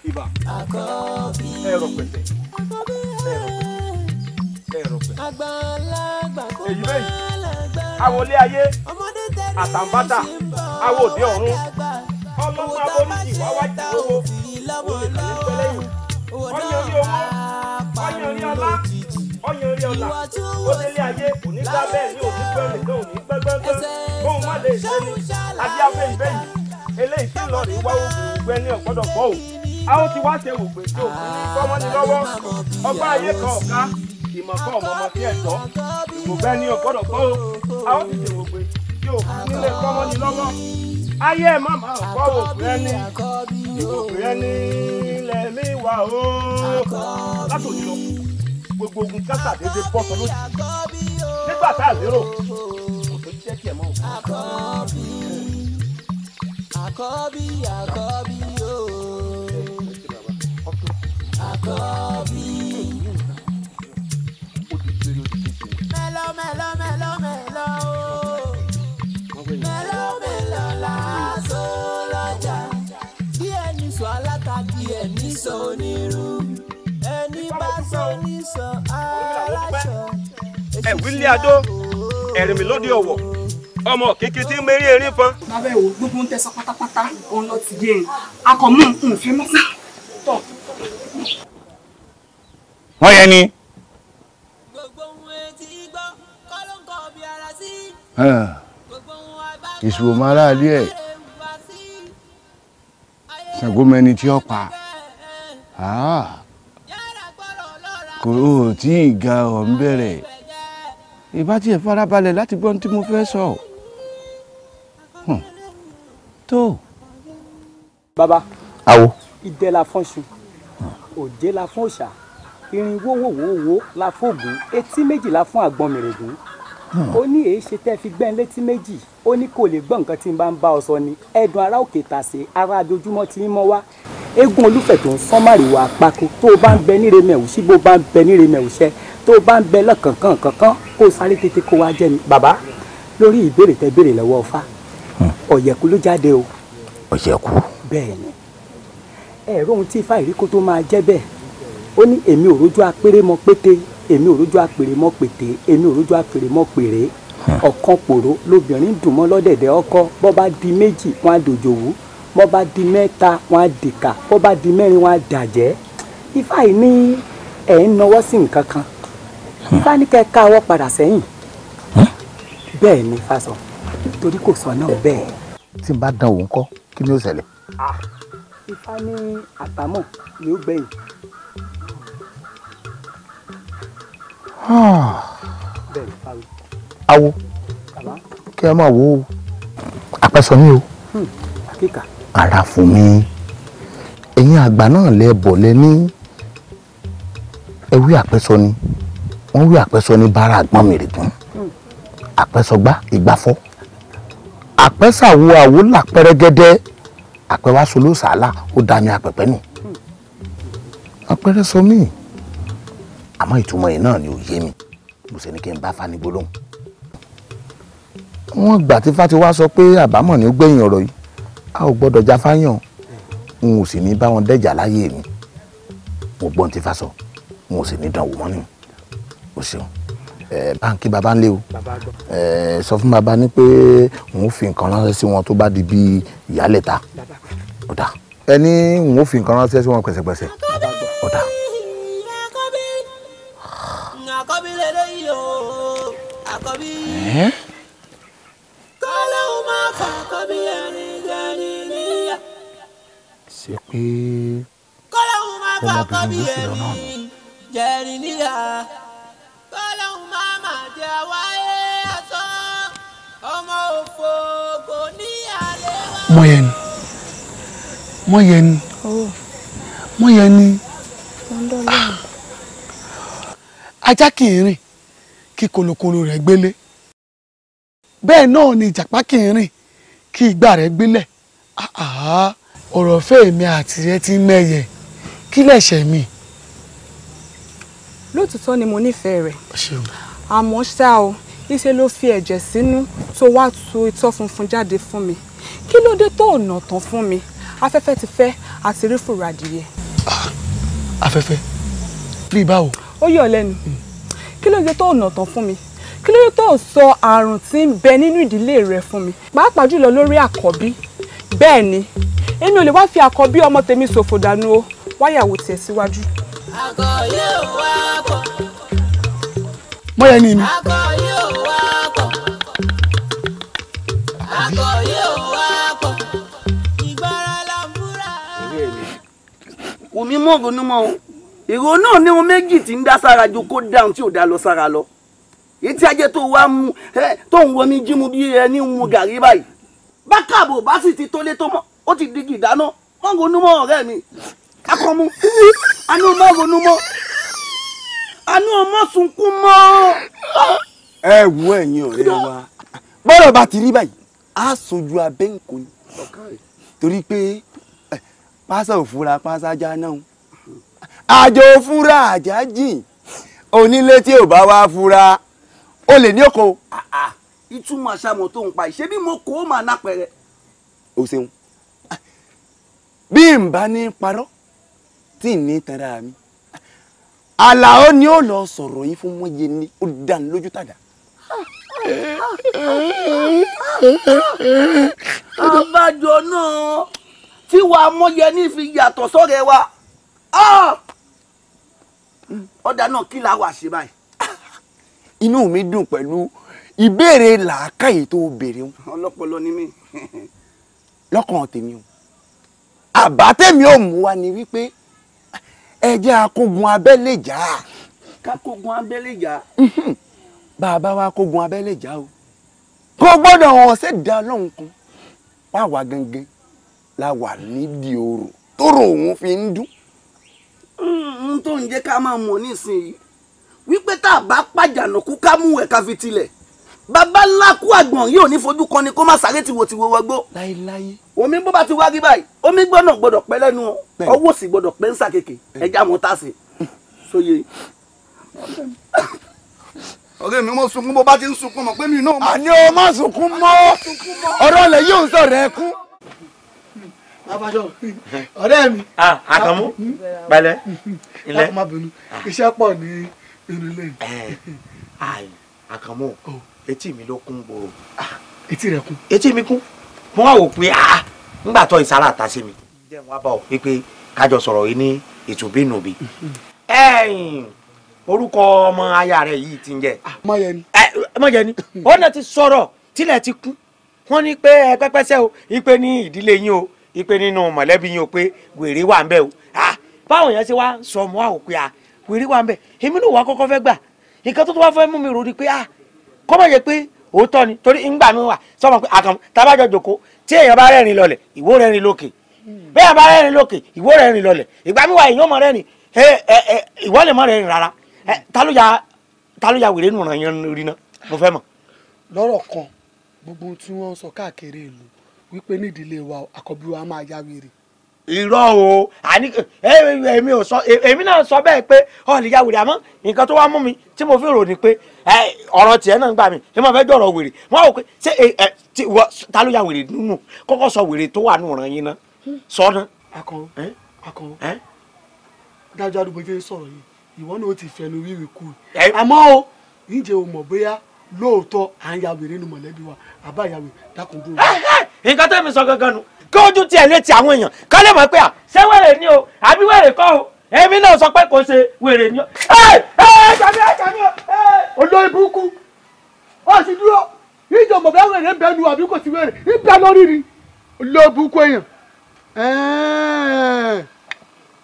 ibà àkọ́bí ẹ̀rọ pẹ̀tẹ̀ ẹ̀rọ pẹ̀tẹ̀. àgbàlagbà kò èyí bẹ́ẹ̀ àwọlé ayé àtàǹbátà àwòdì ọ̀run ọlọ́mọ aboríjì wá wájú owó olùkàlẹ́ pẹ́lẹ́yìn ọyàn rí owó ọyàn rí ọlá ọyàn rí ọlá ó délé ayé kò ní gbá bẹ́ẹ̀ ní òní pẹ́ nìkan òní gbẹ́gbẹ́gbẹ́ kóun má lè ṣe ni adé afẹ́ ìbẹ́yìn eléyìí tí ń lọ rí wá oògùn ìgbẹ́ ní ọ̀gbọ́dọ̀ gbọ́ ò a ó ti wá ṣe ògbè tí òkú ní kọ́mọ́ni lọ́wọ́ ọgbà ayé kan ọ̀ká ìmọ̀ kan ọ̀mọ̀mọ̀ sí ẹ̀tọ́ ìwògbẹ́ ní ọ̀gbọ́dọ̀ gbọ́ ò a ó ti ṣe ògbè tí òkú nílé kọ́mọ́ni lọ́wọ́ ayé ẹ̀ má máa kọ́ òkú ẹni ìwògbé ẹni lẹ́mí wà ó látòní lọ gbogbo ogun kásà déédéé bọ́ sọ lójú nígbà tá a lérò kò tó jẹ́ kí ẹ mọ́ òkú. àkọ́bí àkọ́bí o àkọ́bí. mẹ́lọ mẹ́lọ mẹ́lọ mẹ́lọ o mẹ́lọ mẹ́lọ làásù lọ́jà bí ẹni sọ aláta bí ẹni sọ onírú ẹni bá sọ oníṣọ aláṣọ. ẹ̀wílé adó ẹ̀rìnmí lóde ọ̀wọ̀ ọmọ kékeré tí mérí erin fan. lábẹ́ ìwò gbogbo ń tẹ̀sán pátápátá òun lọ ti yé e akọ̀mú nǹkan fẹ́ mọ́sá. wọ́n yẹn ni. ìṣòro máa ráàlú ẹ̀ ṣàgómẹni tí ó pa kò tí ì ga ọ̀ ń bẹ̀rẹ̀ ìbá tiẹ̀ farabalẹ̀ láti gbọ́n tí mo fẹ́ sọ tó. bàbá àwo. ìdẹ la fọ́n ṣu òjé la fọ́n òòṣà irin wówówówó la fóògùn etí méjì la fún àgbọn mèrègún ó ní èyí ṣe tẹ́ fi gbẹ́n létí méjì ó ní kò lè gbọ́ nǹkan tí n bá ń bá ọ sọ ni ẹ̀dùn ara òkè tàsé ara adójúmọ́ tí ń mọ́ wá eégún olúfẹ̀ tó ń sán màrìwò àpapọ̀ tó o bá ń bẹ níre mẹ̀wùsí bó bá ń bẹ níre mẹ̀wùsẹ́ tó o bá ń bẹ lọ́kànkàn kankan kó o sáré tètè kó wá jẹ́ mi bàbá lórí ìbéèrè tẹ́ béèrè lọ́wọ́ ọfà ọ̀yẹ̀kú ló jáde o. ọ̀yẹ̀kú. bẹ́ẹ̀ ni ẹ̀rọ ohun tí ifá ìríkó tó máa jẹ́ bẹ́ẹ̀ ó ní èmi ò rójú apéré mọ pété èmi ò rójú apèrè mọ pété èmi ò rójú apèrè mọ pèrè ọ̀kan pòró lobìnrin dùn mọ́ lọ́dẹ̀dẹ̀ ọkọ bọ́ bá di méjì wọn á dòjòwú bọ́ bá di mẹ́ta wọn á dìkà bọ́ bá di mẹ́rin wọn á dàjẹ́ ifá yìí ní ẹ̀ ń nawọ́ sí nǹkan kan ifá ní kẹ́ káwọ́ padà sẹ́yìn bẹ́ẹ̀ ni ifá sọ torí kò sọ náà bẹ́ẹ̀. tí n bá dán òun kọ́ kí ni ó ṣẹlẹ̀. ifá ní àbámọ̀ ni ó gbẹ̀yìn. awo kí ẹ máa wo àpẹsọ mi o ara fún mi ẹ̀yin àgbà náà lẹ bọ̀ lẹ ní ẹ wí àpẹsọ ni wọ́n wí àpẹsọ ní bára àgbọn mèrègún àpẹsọgbá ìgbàfọ́ àpẹsàwọ àwo làpẹrẹgẹdẹ àpẹwàsó ló sàálà ó dá mi àpẹpẹ nù àpẹrẹ sọ mí àmọ́ ìtumọ̀ yìí náà ni ò yé mi mo ṣe ní kí n bá Fani gbólóhùn. wọ́n gbà tí Fá ti wá sọ pé àbámọ̀ ni ó gbẹ̀yìn ọ̀rọ̀ yìí a ò gbọ́dọ̀ já fáyàn n ò sì ní bá wọn dẹ́jà láyé mi mo gbọ́n tí Fá sọ n ò sì ní dánwò mọ́ ni o ṣeun. báńkì bàbá ń lé o sọ fún bàbá ní pé òun fi nǹkan ránṣẹ́ sí wọn tó bá di bíi ìyálẹ̀ta ọ̀dà ẹni òun fi nǹkan ránṣẹ́ sí wọn pẹ̀sẹ̀pẹ̀sẹ̀ ọ̀dà. àkọ́bí lélẹ́yìí o àkọ́bí. kọ́lọ́hún máa fà àkọ́bí ẹni jẹ́ni níyà. ṣé pé kọ́lọ́hún máa fà àkọ́bí ẹni jẹ́ni níyà. kọ́lọ́hún máa máa jẹ wáyé aṣọ ọmọ òfò kò ní àlè wá. mọ́yẹni ajá kì í rìn kí kolokolo rẹ̀ gbélé bẹ́ẹ̀ náà ni ìjàpá kì í rìn kí igbá rẹ̀ gbélẹ̀ ọ̀rọ̀ fẹ́ mi àti rẹ ti mẹ́yẹ kí lẹ̀ṣẹ̀ mi. lótìtọ́ ni mo nífẹ̀ẹ́ rẹ̀ àmọ́ ṣá o iṣẹ́ ló fi ẹ̀jẹ̀ sínú tó wá tu itọ́ funfun jáde fún mi kí ló dé tó ọ̀nà tán fún mi afẹ́fẹ́ ti fẹ́ àti rí fùrọ̀ adìyẹ. afẹ́fẹ́ bí báwo. ó yọ̀ lẹ́nu kí ló dé tó ọ̀nà tán fún mi kí ló dé tó sọ àrùn tí ń bẹ nínú ìdílé rẹ fún mi pàápàá jùlọ lórí àkọ́bí bẹ́ẹ̀ ni èmi ò lè wá fi àkọ́bí ọmọ tèmi ṣòfò dànù o wáyàwó tiẹ̀ síwájú. àgọ́ yóò wá pọ̀. mọ́yẹni mi. àgọ́ yóò wá pọ̀. àgọ́ yóò wá pọ̀. ìgbára làǹbúrà. omi mọ̀ ronú mọ́ o èrò náà ní ohun méjì tí ń dá sára ju kó dáhùn tí ò dá lọ sára lọ èyí tí ajé tó wá mú tó ń wọmi jímu bí ẹni ń mu gàrí báyìí bákàbò bá sì ti tólé tó mọ́ ó ti di gìdáná mọ́ ronú mọ́ ọ̀rẹ́ mi akọ́mú àánú mọ́ ronú mọ́ àánú ọmọ sunkún mọ́. ẹ wo ẹ̀yin ọ̀rẹ́ wa bọ́rọ̀ bá ti rí báyìí á sojú abẹ́ ńkò ni torí pé pásá òfúra pásá já náà àjò fúra àjà jìn onílé tí ò bá wá fúra ó lè ní oko. ìtumọ̀ àṣàmọ̀ tó ń pa ìṣe bí mo kó máa ná pẹ̀rẹ̀. o ṣeun bí n bá ní parọ́ tí n ní tanra mi Àlàó ni ó lọ sọ̀rọ̀ yìí fún wọn yé ni ó dání lójú tàdá. àbájọ náà tí wàá mọyẹ ní fi yàtọ̀ sọ́rẹ́ wa ọ̀dà náà kí la wà ṣe báyìí. inú mi dùn pẹ̀lú ìbéèrè làákàyè tó béèrè wọn. ọlọ́pọlọ ni mí. lọ́kàn tèmi o àbá tèmi ò mú wa ni wípé ẹ jẹ́ akógun abẹ́lé jà. kákógun abẹ́lé jà. bàbá wa kógun abẹ́lé jà o kò gbọ́dọ̀ hàn ṣẹ̀dá lọ́hùn kan pàwọ́ gangan la wà nídìí orò tóró òun fi ń dún. n tó ń jẹ́ ká máa mọ̀ nísìnyí wípé tá a bá pàjánùkú ká mú ẹ̀ka fi tilẹ̀ bàbá ńlá kú àgbọ̀n yóò ní fojú kan ni kó má sáré tìwòtìwò wọgbó. láéláé. omi bó bá ti wá rí báyìí omi gbọ́dọ̀ gbọ́dọ̀ pẹ́ lẹ́nu ọwọ́ sì gbọ́dọ̀ pẹ́ ń sàkéèké ẹja mọ́ tá a sè sóye. ọ̀rẹ́ mi mo sunkún bó bá ti ń sunkún mọ̀ pé mi náà. àní o má sunkún mọ́ ọ̀rọ̀ lẹ̀ yóò sọ̀rọ̀ ẹkún. ọ̀rẹ́ mi. Àkànmú pẹ̀lẹ́ ilẹ̀. iṣẹ́ pọ̀ ní inú ilé. Àkànmú etí mi ló kún gbòòrò. etí rẹ kún. etí mi kún mo wá wò pé nígbà tó ìsára àtà sí mi. jẹ́ wọ́n bá ọ pé kájọ sọ̀rọ̀ yìí ní ìtùbínùbí. orúkọ ọmọ aya rẹ yìí ti ń jẹ. Mọ́yẹni. Mọ́yẹni ó náà ti sọ̀rọ̀ tílẹ̀ ti kún wọ́n ní pé ẹ pẹ́pẹ́sẹ́ o ìpè ní ìdílé yín o ìpè nínú mọ̀lẹ́bí yín o pé wèrè wà ń bẹ̀ o báwọn yẹn ṣe wá sọ mọ́ àwọn pé wèrè wà ń bẹ̀ èmi náà wà kọ́kọ́ fẹ́ gbà nǹkan tó wá fẹ́ mú mi rò ní pé kọ́ mọ̀ yẹ pé òótọ́ ni torí ńgbà mi wà sọ́mọ pé Àkànmú tábàjọ jòkó tí èèyàn bá rẹ́rìn lọlẹ̀ ìwọ rẹ́rìn lókè bẹ́ẹ̀ bá rẹ́rìn lókè ìwọ rẹ́rìn lọlẹ̀ ìgbà mi wà èèyàn mọ̀ rẹ́rìn ìwọ lè mọ̀ rẹ́rìn rárá ta ló ya wèrè nù ràn yẹn rí ná mo fẹ́ mọ̀. lọ́rọ̀ kan gbogbo tí wọ́n sọ káàkiri ìlú wípé nídìílé wa àkọ́bí wa máa ya wèrè. irọ́ o èmi ò sọ èmi náà sọ bẹ́ẹ̀ pé ọ̀ lè ya wèrè àmọ́ nǹkan tó wá mú mi tí mo fi rò ní pé ọ̀rọ̀ tiẹ̀ náà ń gbà mí ẹ máa fẹ́ jọ̀rọ̀ wèrè wọ́n á wò pé ṣé ta ló ya wèrè nínú kọ́kọ́ sọ wèrè tó wà nù ràn yín ná sọ ná. Àkànmú dájú àdúgbò jẹ́ sọ̀rọ̀ yìí ìwọ náà ó ti fẹnu wíwì kú àmọ́ o ǹjẹ́ o mọ̀ bóyá lóòótọ́ à ń ya wèrè nínú mọ̀lẹ́bí wa àbá ìyá wèrè dákun dúró. nǹkan tó mi sọ gangan nu kí ojú tiẹ̀ létí àwọn èèyàn ká lè mọ̀ pé à ṣé wèrè ni o àbí wèrè kọ́ o èmi náà sọ pé kò ṣe wèrè ni o. olórí burúkú ó sì dúró ìjọ mọ̀ bóyá wèrè ń bẹ nu àbí kò sí wèrè ń bẹ lórí ni olórí burúkú èèyàn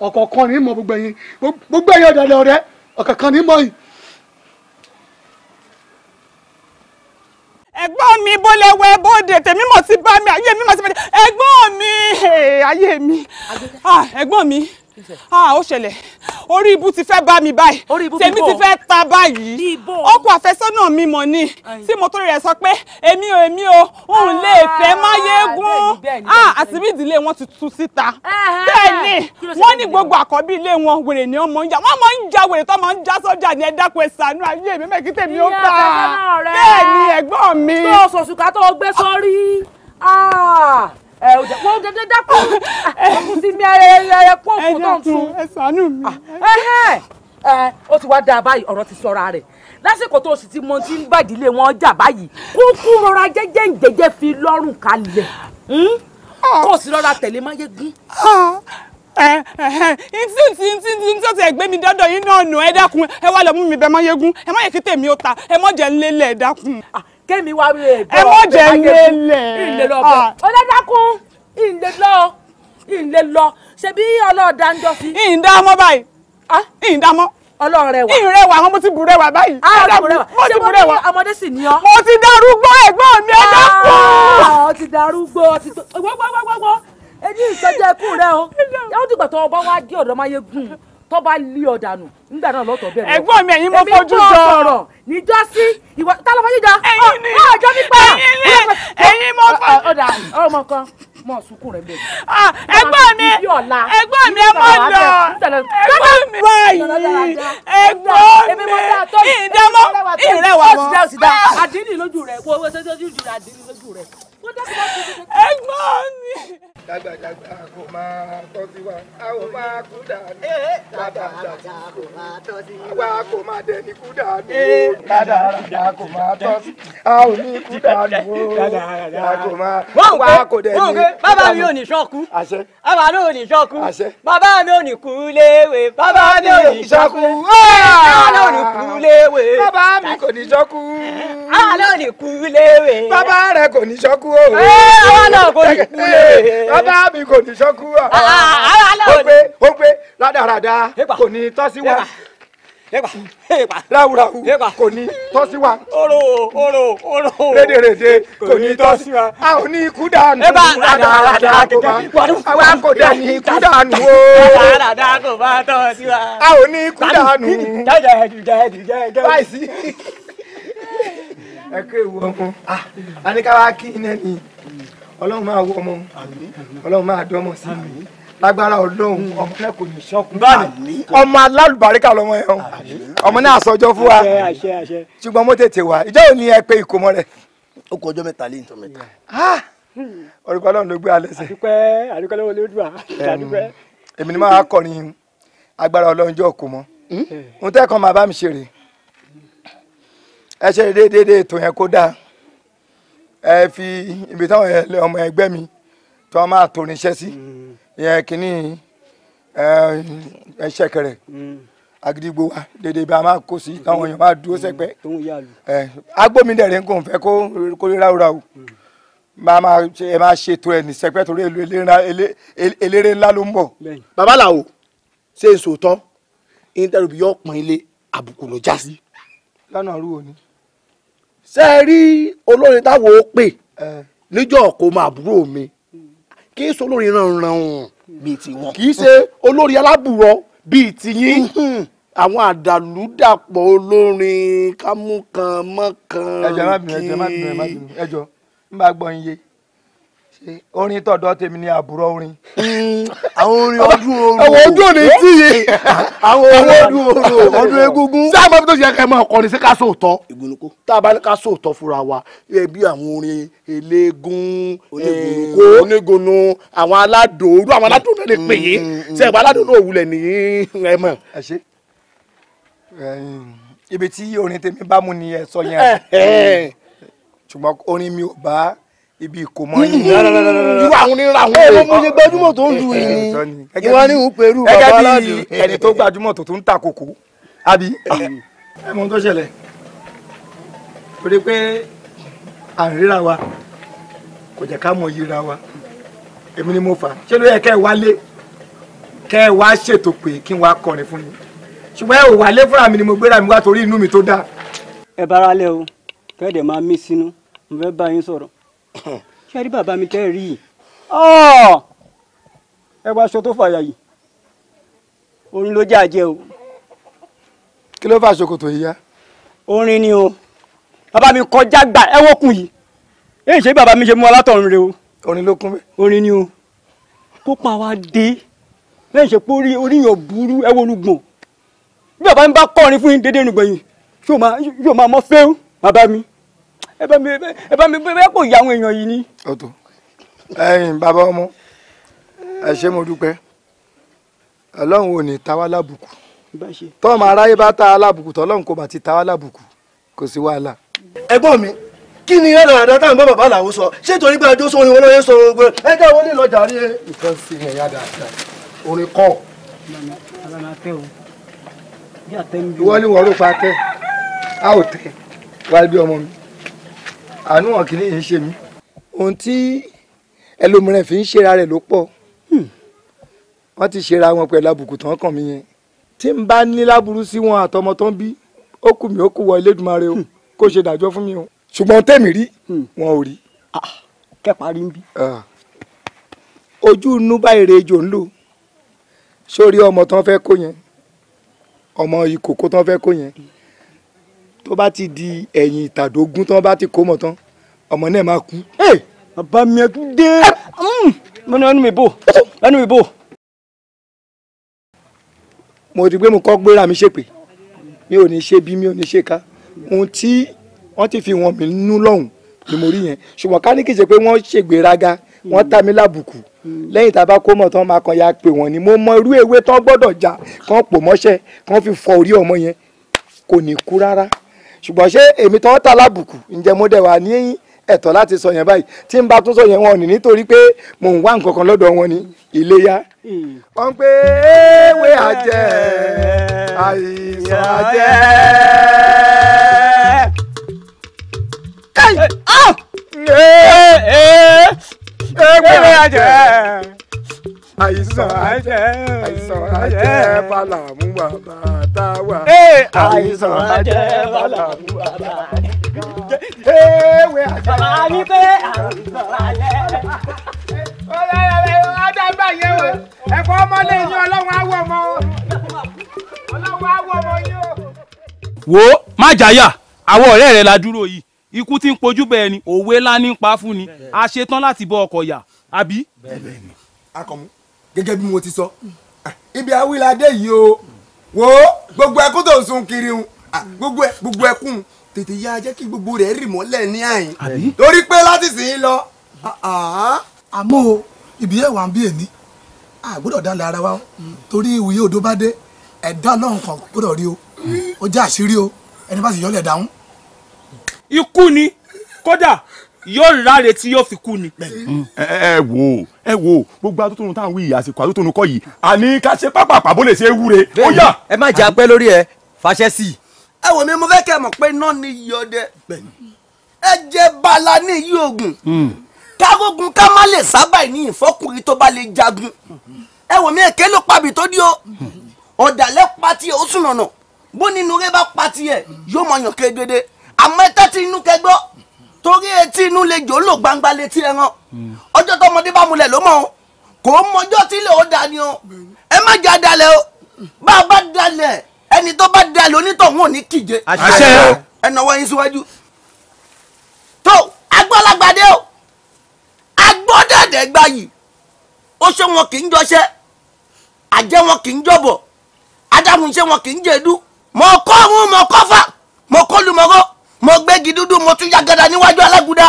ọ̀kọ̀ọ̀kan ní mọ̀ gbogbo ẹ̀yin ọ̀dàlẹ̀ ọ̀rẹ́ ọ̀kọ̀ọ̀kan ní mọ̀ yìí. ẹ̀gbọ́n mi bó lè wẹ bóde tèmi mọ̀ sí bá mi ayé mi mọ̀ sí bá mi ẹ̀gbọ́n mi ayé mi ẹ̀gbọ́n mi ó ṣẹlẹ̀ orí ibu ti fẹ́ bá mi báyìí tèmi ti fẹ́ ta báyìí ọkọ àfẹ́sọ́nà mi mọ̀ ni tí mo tó rẹ̀ sọ pé èmi ò òun lè fẹ́ máyégún àṣírí ìdílé wọn ti tú síta bẹ́ẹ̀ ni wọ́n ní gbogbo àkọ́bí ilé wọn wèrè ni wọ́n mọ̀ ń jà wọ́n mọ̀ ń jà wèrè tó mọ̀ ń já sọ́jà ní ẹ dákun ẹ ṣàánú ayé mi mẹ́kí tèmi ó ta bẹ́ẹ̀ ni ẹ̀gbọ́n mi. tó sòṣùkà tó gbé sórí wọ́n dédé dákun ọkùnrin sí mi ayẹyẹ pọ́ǹpù tó ń tún. ẹ ṣàánú mi. ó ti wá dáa báyìí ọ̀rọ̀ ti sọra rẹ̀ lásìkò tó sì ti mọ tí ń bàdílé wọn jà báyìí kúkú rọra jẹ́jẹ́ ìjẹ́jẹ́ fi lọ́rùn kalẹ̀ kó sì rọra tẹ̀lé máyégún. tí ó ti ẹ̀gbẹ́ mi dọ́dọ̀ yín náà nù ẹ dákun ẹ wá lọ mú mi bẹ máyégún ẹ má yẹ kí tèmi ó ta ẹ mọ̀ jẹ́ ńlẹ́lẹ̀ ẹ dákun. kémi wá rí ẹ ẹ mọ̀ jẹ́ ńlẹ́lẹ̀. ìlè lọ bẹ ọlọ́dàkùn ìlè lọ ṣebí ọlọ́ọ̀dà ń jọ sí. ìdámọ́ báyìí ìdámọ́. ọlọ́run rẹwà. ìrẹwà àwọn mo ti bù rẹwà báyìí. mo ti bù rẹwà. ọmọdé sì ní ọ. mo ti darúgbó ẹ̀gbọ́n mi ẹ dákun. ọ ti darúgbó ọtí tó gbogbogbogbogbò èyí ìsọjọ ẹkún rẹ o yàtọ̀ dìgbà tó ọba wa dé ọ̀dọ̀ máyégún tó bá lé ọ̀dànù nígbà náà lọ́tọ̀ bẹ̀rẹ̀. ẹ̀gbọ́n mi ẹ̀yin mo fojú jọ. èmi kò sọ̀rọ̀ níjọ́ sí ìwọ tá ló fojú jọ. ẹ̀yin ni ọjọ́ nípa ẹ̀yin mo fojú. ọ̀dà ọmọ kan mọ̀ sunkún rẹ̀ bẹ̀rẹ̀. ẹ̀gbọ́n mi ẹ mọ̀ lọ ẹ̀gbọ́n mi báyìí ẹ̀gbọ́n mi ìdámọ́ ìrẹwà mọ́. àdínì lójú rẹ̀ wo lójú rẹ̀ àdínì lójú rẹ̀. ẹ̀gbọ́n mi. dàgbàdàgbà kò máa tọ́ sí wa a ò máa kú dànù. dàgbàdàgbà kò máa tọ́ sí wa a kò máa dẹni kú dànù. dàgbàdàgbà kò máa tọ́ sí a ò ní kú dànù. dàgbàdàgbà kò máa wá kò dẹni kú dànù. bàbá mi ò ní ṣọ́kú. àṣẹ. bàbá mi ò ní ṣọ́kú. àṣẹ. bàbá mi ò ní kú léwe. bàbá mi ò ní ṣọ́kú. bàbá mi ò ní kú léwe. bàbá mi kò ní ṣọ́kú. bàbá mi ò ní kú léwe. bàbá rẹ kò ní ṣọ́kú o. bàbá náà kò ní kú léwe. bàbá mi kò ní ṣọ́kú o. ó gbé rádaràda kò ní tọ́ sí wa. ráúráú kò ní tọ́ sí wa. oró. rédèrèdè kò ní tọ́ sí wa. a ò ní ikú dànù. rádaràda kò dẹ̀ ní ikú dànù o. rádaràda kò bá tọ́ sí wa. a ò ní ikú dànù. báyìí ẹ kó ewu ọmọ a ní ká wá kí iná ni ọlọ́run máa wọ ọmọ ọlọ́run máa dán ọmọ sí i lágbára ọlọ́run ọmọ náà kò ní ṣọ́kùn ọmọ alálùbáríkà lọmọ ẹ̀ ọmọ náà sọjọ́ fún wa ṣùgbọ́n mo tètè wá ìjọ ò ní ẹ pé ìkómọ rẹ̀. ó kọ ọjọ́ mẹ́ta lẹ́yìn tó mẹ́ta. orúkọ ọlọ́run ló gbé alẹ́ sẹ́. àdúpẹ́ lọ́wọ́ lójú à. èmi ni máa kọrin agbára ọlọ́run jọ kò mọ́ ohun tẹ́ẹ̀kan máa bá mi ṣe rèé ẹ ṣe déédéé ètò yẹn kó dáa ẹ fi ibi táwọn ọmọ ẹgbẹ́ mi tí wọ́n máa torin iṣẹ́ sí ìyẹn kìíní ṣẹ̀kẹ̀rẹ̀ agidigbo wa déédéé bí a máa kó sí táwọn èèyàn máa dúró sẹ́gbẹ́ agbómìnirẹ̀ kò ń fẹ́ kó rí ráúráú ẹ máa ṣètò ẹ̀ ní sẹ́gbẹ́ torí eléré ńlá ló ń bọ̀. babaláwo ṣe é sòótọ́ intanet yóò pọ́n ilé àbùkù ló já sí. lọ́nà àrùwò ni. ṣé ẹ rí olórin táwọn ó pè níjọ́ kó máa búrò mi kì í ṣe olórin ránran bíi tiwọn. kì í ṣe olórin alábùrọ̀ bíi tiyín àwọn àdàlúdàpọ̀ olórin kámúkan mọ́kan. ẹjọ má bínú ẹjọ n bá gbọ́ iye orin tọ̀dọ̀ tèmi ni àbúrò orin. àwọn orin ọdún oru. àwọn ọdún òní tí yé. àwọn ọdún oru ọdún egúngún. sáà máa fi tó ṣe kẹ́ ẹ máa kọrin sí ká sóòótọ́. ìgbónúkó tá a bá ní ká sóòótọ́ fúnra wa bí àwọn orin eléégún onígunnu àwọn aládòórú àwọn aládòórú náà lè pè é ṣe ẹ̀gbọ́n aládòórú náà wulẹ̀ ní ẹ̀mọ́. ẹ ṣe ibi tí orin tèmi bá mú ni ẹ sọ yẹn ṣùgbọ́n orin mi ò bá ibi ìkómọ yìí. irú àwọn onírà àwọn èèyàn. mo ṣe gbajúmọ̀ tó ń lu yìí ni ìwọ ni ń pẹ̀lú bàbá aládùn. gẹ́gẹ́ bí ẹni tó gbajúmọ̀ tó tún ń ta kòkó àbí. ẹ mọ ohun tó ṣẹlẹ̀ torí pé à ń ríra wa kò jẹ́ ká mọ yíra wa èmi ni mo fà á ṣé ló yẹ kẹ́ ẹ wálé kẹ́ ẹ wá ṣètò pé kí n wá kọrin fún yín ṣùgbọ́n ẹ ò wálé fúnra mi ni mo gbéra mi wá torí inú mi tó dáa. ẹ bára lẹ o kẹ́ẹ̀dẹ̀ máa mí sínú mo fẹ́ bá yín sọ̀rọ̀ ṣé rí bàbá mi tẹ́ rí yìí ẹ wá aṣọ tó fàyà yìí orin ló jẹ́ àjẹ́ o. kí ló fà ṣòkòtò yìí yá. orin ni o bàbá mi kọjá gbà ẹ wọ́kùn yìí èyí ṣe bàbá mi ṣe mú wa látọ̀run rẹ o. orin ló kún bẹ́ẹ̀. orin ni o kó pa wá dé lẹ́yìn ṣe pé oríyàn burú ẹ wo olùgbọ̀n bí bàbá mi bá kọrin fún yín dédé nùgbẹ̀yìn yóò máa mọ́ fẹ́ bàbá mi ẹ bá mi bẹ́ẹ̀ kò yá àwọn èèyàn yìí ni. ọ̀tọ̀ ẹ̀yin bàbá ọmọ ẹ ṣé mo dúpẹ́ ọlọ́run ò ní ta wá lábùkù tọ́ọ̀mù aráyé bá ta wá lábùkù tọ́lọ́run kò bá ti ta wá lábùkù kò sí wàhálà. ẹ̀gbọ́n mi kí ni ẹ̀rọ àdá táwọn bá bàbá làwọn sọ ṣé torí pé ẹjọ́ sórin wọn lóye sọ gbogbo ẹ jẹ́ wọlé lọ́jà rí ẹ. nǹkan sí ni ẹ̀yà dáadáa orin kọ́ ìwọ ni wọ́n ló pa tẹ́ a ò tẹ́ wá bí ọmọ mi àánú wọn kìíní yìí ń ṣe mí. ohun tí ẹlòmíràn fi ń ṣera rẹ̀ ló pọ̀ wọ́n ti ṣera wọn pẹ̀lú àbùkù tán kàn mí yẹn tí n bá ní láburú sí wọn àtọmọ tán bí ó kù mí ó kù wọ Elédùmarè o kó ṣe dájọ́ fún mi o ṣùgbọ́n tèmi rí wọn ò rí. kẹ́pà rí ń bí. ojú inú báyìí rèé jò ń lò sórí ọmọ tán fẹ́ kó yẹn ọmọ ìkòkò tán fẹ́ kó yẹn tó bá ti di ẹ̀yìn ìtàdógún tán bá ti kó mọ̀ tán ọmọ náà máa kú. bàbá mi ẹ tún dé ẹnu mi bò ẹnu mi bò. mo ti gbé mo kọ́ gbéra mi ṣépè mi ò ní ṣe bí mi ò ní ṣe ká ohun tí wọ́n ti fi wọn mi nú lọ́hùn ni mo rí yẹn ṣùgbọ́n ká ní kì í ṣe pé wọ́n ṣègbéraga wọ́n ta mi lábùkù lẹ́yìn tá a bá kó mọ̀ tán máa kàn ya pé wọ́n ni mo mọ irú ewé tán gbọ́dọ̀ jà kán pò mọ́ṣẹ́ kán fi fọ orí ọmọ yẹn kò ní kú rárá ṣùgbọ́n ṣé èmi tán ta lábùkù ǹjẹ́ mo dẹ̀ wà ní ẹ̀tọ́ láti sọ yẹn báyìí tí n bá tún sọ yẹn wọn ò ní nítorí pé mò ń wá nǹkan kan lọ́dọ̀ wọn ní Iléyá. wọ́n pé ewé àjẹ́ àìsàn àjẹ́. ewé àjẹ́ àìsàn àjẹ́ bàlàmú bàbá táwa. àìsàn àjẹ́ bàlàmú bàbá ewé àjẹ́. àní pé àìsàn àjẹ́. adágbà yẹn o ẹ̀fọ́ ọmọlé yín ọlọ́run á wọ̀ ọmọ ọlọ́run á wọ̀ ọmọ yín o. wo má jáyà àwọn ọ̀rẹ́ rẹ̀ la dúró yìí ikú tí ń pojú bẹ́ẹ̀ ni òwe ńlá ní pa fún ni a ṣetán láti bọ́ ọkọ̀ yà àbí. bẹ́ẹ̀ni Akànmú gẹ́gẹ́ bí mo ti sọ ibi awíládé yìí o wo gbogbo ẹkún tó ń sun kiri ń gbogbo ẹkún tètè yá jẹ́ kí gbogbo rẹ̀ rì mọ́lẹ̀ ní àyìn torí pé láti sìn ín lọ. àmọ́ o ibi ẹ̀ wà ń bí èní àgbọ́dọ̀ dalẹ̀ ara wa torí ìwúyẹ́ odò bá dé ẹ̀dá ọlọ́run kan gbọ́dọ̀ rí o ó jẹ́ àṣírí o ẹni bá sì yọlẹ̀ dáhùn. ikú ni kódà yóò ráre tí yóò fi kú ni. ẹ wo gbogbo atótónu táwọn wí àsìkò atótónu kọ yìí àní ká ṣe pápá bó lè ṣe é wúre ó yá. ẹ má jà pẹ́ lórí ẹ fàṣẹ sí i. ẹ wò mí mo fẹ́ kẹ́ ẹ mọ̀ pé iná ni iyì ọdẹ ẹ jẹ bala ní iyì ogun kárógun ká má lè sábà ní ìfọkùnrin tó bá lè jagun ẹ wò mí èké ló pabì tó dí o ọ̀dàlẹ̀ pati ẹ̀ ó sùn nànà bó nínú rẹ bá pati ẹ̀ yóò mọ̀ yàn kéde àmọ́ ẹ tẹ́tí inú kẹgbọ́ torí etí inú lè jò lò gbangba létí ẹran ọjọ́ tọmọdé bá mulẹ̀ ló mọ̀ o kò mọjọ́ tí lè ó da ni o ẹ má jà dalẹ̀ o bá a bá dalẹ̀ ẹni tó bá dalẹ̀ onítọ̀hún ò ní kíje ẹ náwó yín síwájú tó agbọ́lagbadé o agbọ́dẹ̀dẹ̀ gbà yìí ó ṣe wọn kì í jọṣẹ́ àjẹ́ wọn kì í jọ̀bọ̀ adáhùn ṣe wọn kì í jẹ̀dú mọ̀ kọ́ ọ̀hún mọ̀ kọ́fà mọ̀ kọ́ lumọ̀rọ̀ mo gbégi dúdú mo tún yagada níwájú alágúdá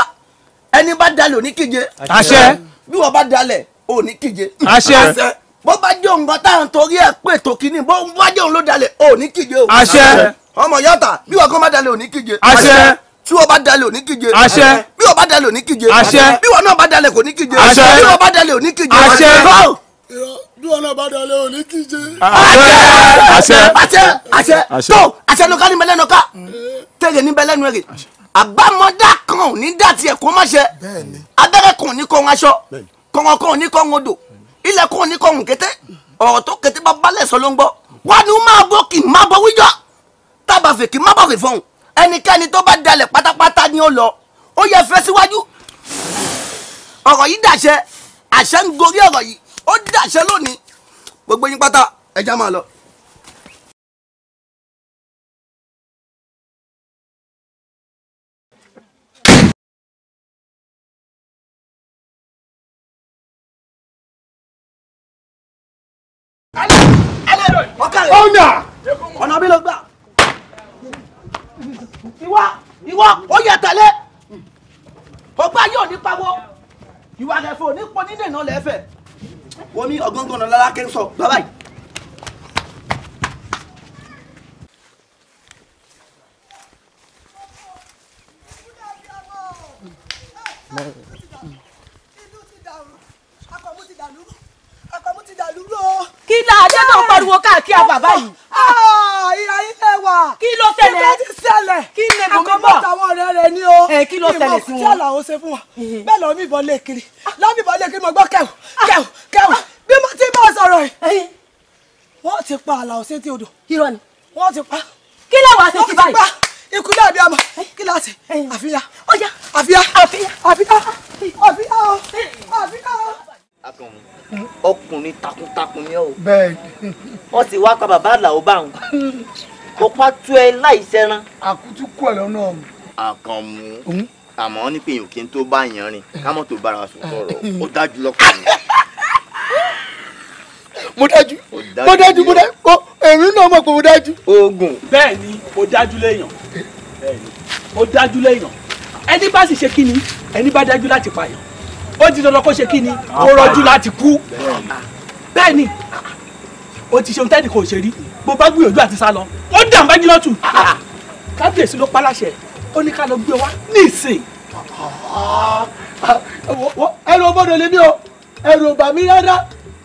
ẹni bá dalẹ̀ òní kíje. àṣẹ. bí wọ́n bá dalẹ̀ òní kíje. àṣẹ. bó bá jẹ́ òǹgbọ́n táwọn torí ẹ̀ pè tó kínní bó bá jẹ́ òun ló dalẹ̀ òní kíje o. àṣẹ. ọmọ yàtà bí wọn kọ́ má dalẹ̀ òní kíje. àṣẹ. tí wọn bá dalẹ̀ òní kíje. àṣẹ. bí wọn bá dalẹ̀ òní kíje. àṣẹ. bí wọn náà bá dalẹ̀ kò ní kíje. àṣẹ. bí wọn bá dalẹ̀ òní kíje. àṣẹ. bí wọn náà bá dalẹ̀ òní kíje. àṣẹ tó àṣẹ ló ká ní bẹ́lẹ́ nọ́ká tẹ̀lé ní bẹ́lẹ́ nù ẹ̀rẹ̀ àbámọ́dá kan ò ní dá tiẹ̀ kó má ṣe abẹ́rẹ́ kan ò ní kọ́ ń aṣọ kọ̀ọ̀kan kan ò ní kọ́ ń odò ilẹ̀ kan ò ní kọ́ ń kété ọ̀rọ̀ tó kété bá balẹ̀ sọ ló ń gbọ́ wá ní máa bọ́ kì í má bọ́ wíjọ́ tábà fè kì í má bọ̀ fè fọ́hùn ẹnikẹ́ni tó bá dalẹ̀ pátápátá ni ó lọ ó yẹ fẹ́ síwájú ọ̀rọ̀ yìí dàṣẹ àṣẹ ń gorí ọ̀rọ̀ yìí ó dàṣẹ lónìí gbogbo yín pátá ẹja máa lọ. ọ̀nà bí ló gbà ìwọ ó yẹ tẹ̀lé ọgbà yóò ní pawọ́ ìwà rẹ̀ fò ní pọ̀ nínú ìná lẹ́fẹ̀ wọ́n mi ọ̀gángán náà lára kẹ́ ń sọ bàbá yìí. kí la adé náà pariwo káàkiri bàbá yìí. ìyá yín fẹ́ wà. kí ló ṣẹlẹ̀. kí ló ti ṣẹlẹ̀. kí ni mo mi bọ̀. àkọ́kọ́ táwọn ọ̀rẹ́ rẹ̀ ni o. kí ló ṣẹlẹ̀ sí wọn. ìmọ̀ tí àlàó ṣe fún wọn. bẹ́ẹ̀ lọ́ọ́ mi ìbọn lé kiri. lọ́ọ́ mi ìbọn lé kiri mo gbọ́ kẹ́wù. bí mo ti bá sọ̀rọ̀ yìí. wọ́n ti pa àlàó sétí odò. irọ́ ni. wọ́n ti pa. kí lè wá sí ti báyìí. ikú náà bí ọmọ kí la ṣe. àfíà. ọkùnrin takuntakun ni ọ. bẹ́ẹ̀ni. wọ́n ti wá pa bàbá àlàó báwọn kó pa tú ẹ láìsẹran. àkútú kú ẹ lọ́nà ọ̀hún. Àkànmú àmọ́ ní pé èèyàn kí n tó bá yàn rìn ká mọ̀ tó bára wa sùn sọ̀rọ̀ ó dájú lọ́kùnrin. mo dájú èmi náà mọ̀ pé mo dájú. oògùn. bẹ́ẹ̀ ni mo dájú léèyàn mo dájú léèyàn ẹni bá sì ṣe kí ni ẹni bá dájú láti pààyàn ó di dandan kó ṣe kí ni ó rọjú láti kú bẹ́ẹ̀ ni ó ti ṣe ohun tẹ́nì kò ṣe rí bó bá gbìyànjú àti sá lọ ó dà bá jiná tù kábíyèsí ló paláṣẹ ó ní ká lọ gbé wá ní ìsìn. ẹrù ọgbọ́dọ̀ lèmi o ẹrù ọba mi rárá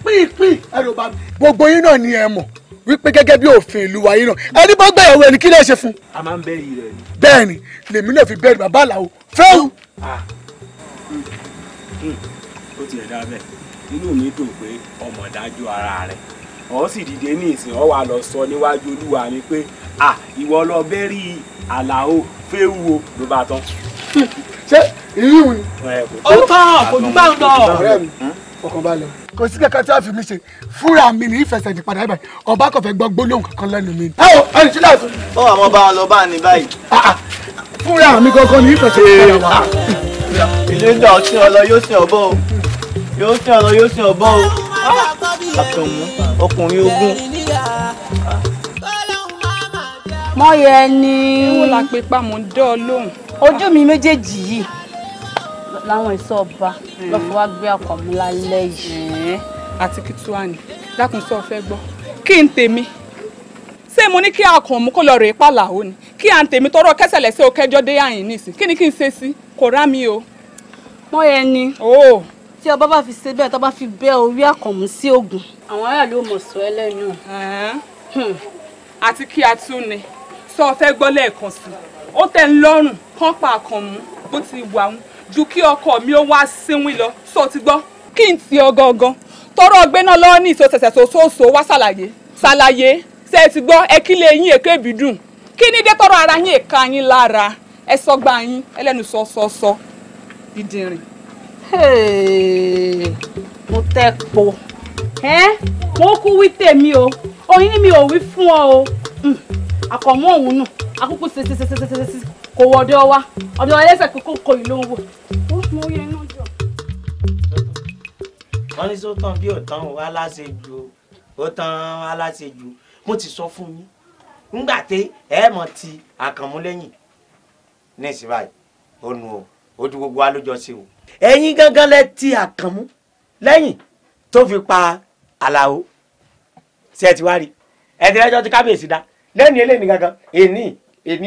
pínpín ẹrù ọba mi. gbogbo yín náà ni ẹ mọ̀ wípé gẹ́gẹ́ bí òfin ìlú wa yín náà ẹni bá gbẹ̀yàwó ẹni kí lè ṣe fún. a máa ń bẹ́ẹ̀rì rẹ̀ ni. bẹ́ẹ̀ ni lèmi náà fi bẹ́ẹ̀rì bàbá àlàó fẹ́ẹ́. ó ti ẹ̀dá bẹ́ẹ̀ inú mi dùn pé ọmọ dájú ara rẹ̀ ọ̀ sì dìde ní ìsìn ọ̀ wà lọ sọ níwájú olúwa mi pé ìwọ lọ bẹ́ẹ̀rì àlàó fẹ́ẹ́ wo ló bá tán. ṣé ìyíwù ni. ó tán kò jù bá ń lọ. ọ̀rẹ́ mi ọkàn balẹ̀ kò sí kankan tí a fi mi ṣe fúnra mi ní ìfẹsẹ̀ ní padà ibà ọba kò fẹ́ gbọ́ gbólóhùn kankan lẹ́nu mi. ẹ o ẹni tí láti. ó àwọn bá wọn lọ bá ní báyìí. fúnra mi kankan ní ìfẹsẹ̀ ní padà wá. ìlédà ọtí ọlọ yóò sin ọ̀bọ o yóò sin ọlọ yóò sin ọ̀bọ o. Àkànmú ọkùnrin ogun. mọ́yẹ ni. ewo la pe pa mo ń dán ọ lóhùn. ojú mi méjèèjì yìí láwọn ìsọ ọba lọ fi wá gbé Àkànmú lálẹ́ yìí. àti kìtúwàní dákun sọ fẹ́ gbọ́ kí n tèmi ṣé mo ní kí Àkànmú kó lọ rèé pàlàó ni kí à ń tèmi tọrọ kẹsẹ̀lẹ̀ sí òkẹjọ́ dé àyìn nísìn kí ni kí n ṣe sí kò rá mi o. mọ́yẹ ni tí ọba bá fi ṣe bẹ́ẹ̀ tó bá fi bẹ́ orí Àkànmú sí Ògùn àwọn aráàlú ò mọ̀ sọ ẹ́ lẹ́nu. àti kí a tún ni sọ fẹ́ gbọ́ lẹ́ẹ̀kan sí ó tẹ́ ń lọ́rùn kán pa Àkànmú bó ti wà ń ju kí ọkọ mi ó wá síwìn lọ sọ ti gbọ́ kí n ti ọgọọgán tọrọ ọgbẹ náà lọ ní ìṣó tẹsẹ sòsòsò wá ṣàlàyé ṣe é ti gbọ́ ẹ kí lè yín èké bìdùn kí ní dé tọrọ ara yín èka yín lára ẹ sọgbà yín ẹlẹ́nu sọ ìdìrín. mo tẹ́ po mo kú wí tèmi o oyin ni mi ò wí fún ọ o Àkànmú òun nù akókó ṣe kò wọ ọ̀dọ̀ wa ọ̀dọ̀ ẹlẹ́sẹ̀ kókó kò ìlú owó mo yẹ iná jọ. wọ́n ní sótàn bí òtán aláṣejù ó tán aláṣejù mo ti sọ fún yín nígbà tí ẹ mọ̀ ti Àkànmú lẹ́yìn ní ìsìn báyìí ó nu o ojú gbogbo wa ló jọ sí o. ẹ̀yin gangan lẹ ti Àkànmú lẹ́yìn tó fi pa Àlàó ṣe ẹ ti wá rí ẹ ti rẹ́jọ́ tí kábíyèsí dá lẹ́ni eléni gangan èní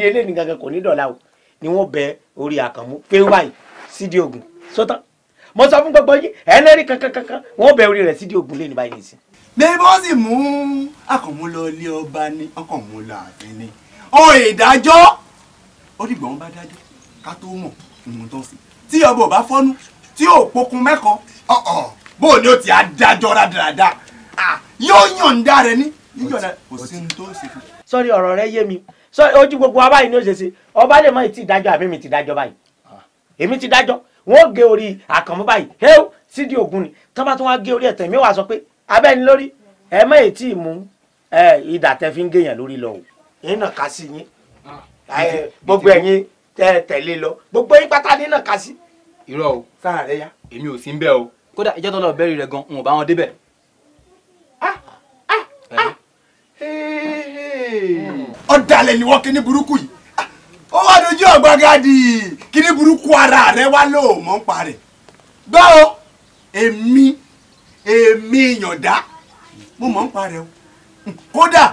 eléni gangan kò ní dọ̀la o ni wọ́n bẹ orí àkànmú fẹ́ẹ́ báyìí sídìí ogun sọ́tàn mo sọ fún gbogbo yín ẹlẹ́rìí kankan wọ́n bẹ orí rẹ̀ sídìí ogun lẹ́ni báyìí nìsín. bẹ́ẹ̀ bó sì mú àkànmú lọ ilé ọba ní àkànmú láàfin ní ohun ìdájọ́ ó dìgbà wọn bá dájọ́ ká tó mọ̀ ohun tó ń sìn tí ọba ò bá fọ́nú tí ò pokùn mẹ́kọ̀ọ́ bó ni ó ti á dájọ́ rádaràda yóò yọ̀ǹda rẹ̀ ní yíyọ̀ǹda kò sí ní tó ṣe fún. sọ́rí ọ̀rọ̀ rẹ yé mi ojú gbogbo wa báyìí ní òṣèṣe ọba lè mọ ti dájọ́ àbí mi ti dájọ́ báyìí èmi ti dájọ́ wọ́n gé orí àkànmú báyìí hẹ́ẹ́ sídìí ogun ni tí wọ́n bá tún wá gé orí ẹ̀tẹ̀ mi wá sọ pé abẹ́ni lórí ẹ mọ̀ èyí tí mú ìdà tẹ fi ń gèèyàn lórí lọ o èyí náà ká sí yín gbogbo ẹ̀yin tẹ̀lé lọ gbogbo yín pátá ní náà ká sí. irọ́ o sáà rẹ yá. èmi ò sí ń bẹ̀ o kódà ìjọ́ tó lọ bẹ́rì rẹ̀ gan n ò bá wọn débẹ̀. ọ̀dàlẹ̀ ni wọ́n kíní burúkú yìí ó wá dojú ọ̀gbagadì kíní burúkú ara rẹ wá lò mọ́ ń parẹ́ gbọ́ o èmi ìyànda mo mọ̀ ń parẹ́ o kódà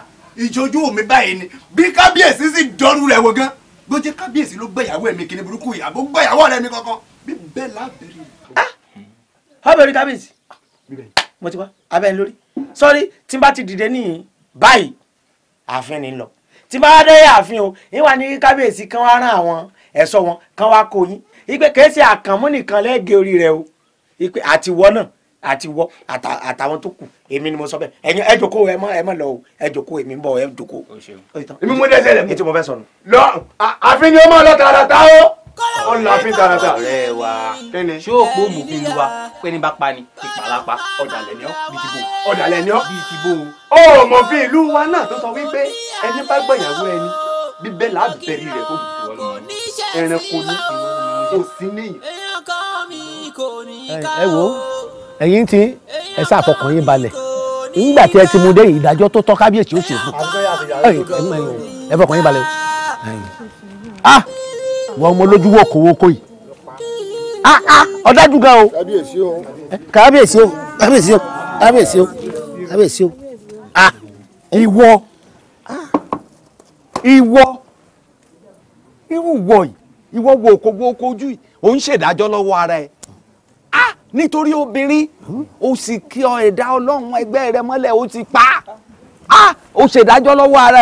ìjọjú mi báyìí ni bí kábíyèsí sì dọ́rù rẹ̀ wò gan bó jẹ́ kábíyèsí ló gbẹ̀yàwó ẹ̀mí kíní burúkú yìí àbó gbẹ̀yàwó rẹ̀ mi kankan bí bẹ́ẹ̀ lábẹ́rẹ́ rẹ̀. ọbẹ̀rí kábíyèsí mo ti wá abẹ́ni lórí sọ́rí tí n bá ti dìde níyìn báyìí ààfin ni lọ tí bá dé ààfin o ìwà ní kábíyèsí kan wá rán àwọn ẹ̀ṣọ́ wọn kan wá kó yín ìpè kèésì àkànmú nìkan lẹ́gẹ̀ẹ́ orí rẹ o ìpè àtiwọ́ náà àtiwọ́ àtàwọn tó kù èmi ni mo sọ bẹ́ẹ̀ ẹ̀yin ẹ jókòó ẹ mọ̀ lọ o ẹ jókòó èmi ń bọ̀ ẹ jókòó. èmi mú dẹ́sẹ̀ rẹ̀ mú. ètò mo fẹ́ sọnù. lọ ààfin ni ó mọ̀ lọ tààràtà o ó lọ ààfin tààràtà. ọ̀rẹ́ wa ṣé òpó mùkúlù wa pé ní bá pa ni ìpàlápa ọ̀dàlẹ̀ ni ọ́ bíi ti bò. ọ̀dàlẹ̀ ni ọ́ bíi ti bò. ó mọ̀ fi ìlú wa náà tó sọ wípé ẹni bá gbọ̀yàwó ẹni bíbẹ́ lábẹ́rí rẹ̀ kó ẹranko ní kò sí níyì. ẹ wo ẹ̀yin tí ẹ ṣàfọkàn yín balẹ̀ nígbà tí ẹ ti mú dé ìdájọ́ tó tọ́ kábíyèsí ó ṣe fún ẹ fọkàn yín balẹ̀ o. wọ́n ọmọ lójú wò kówókó yìí ọ̀dájú gan o kábíyèsí o kábíyèsí o kábíyèsí o kábíyèsí o kábíyèsí o ìwọ wo kókó ojú yìí ò ń ṣèdájọ́ lọ́wọ́ ara ẹ̀ nítorí obìnrin ó sì kí ọ ẹ̀dá ọlọ́run ẹgbẹ́ rẹ mọ́lẹ̀ ó ti pa ó ṣèdájọ́ lọ́wọ́ ara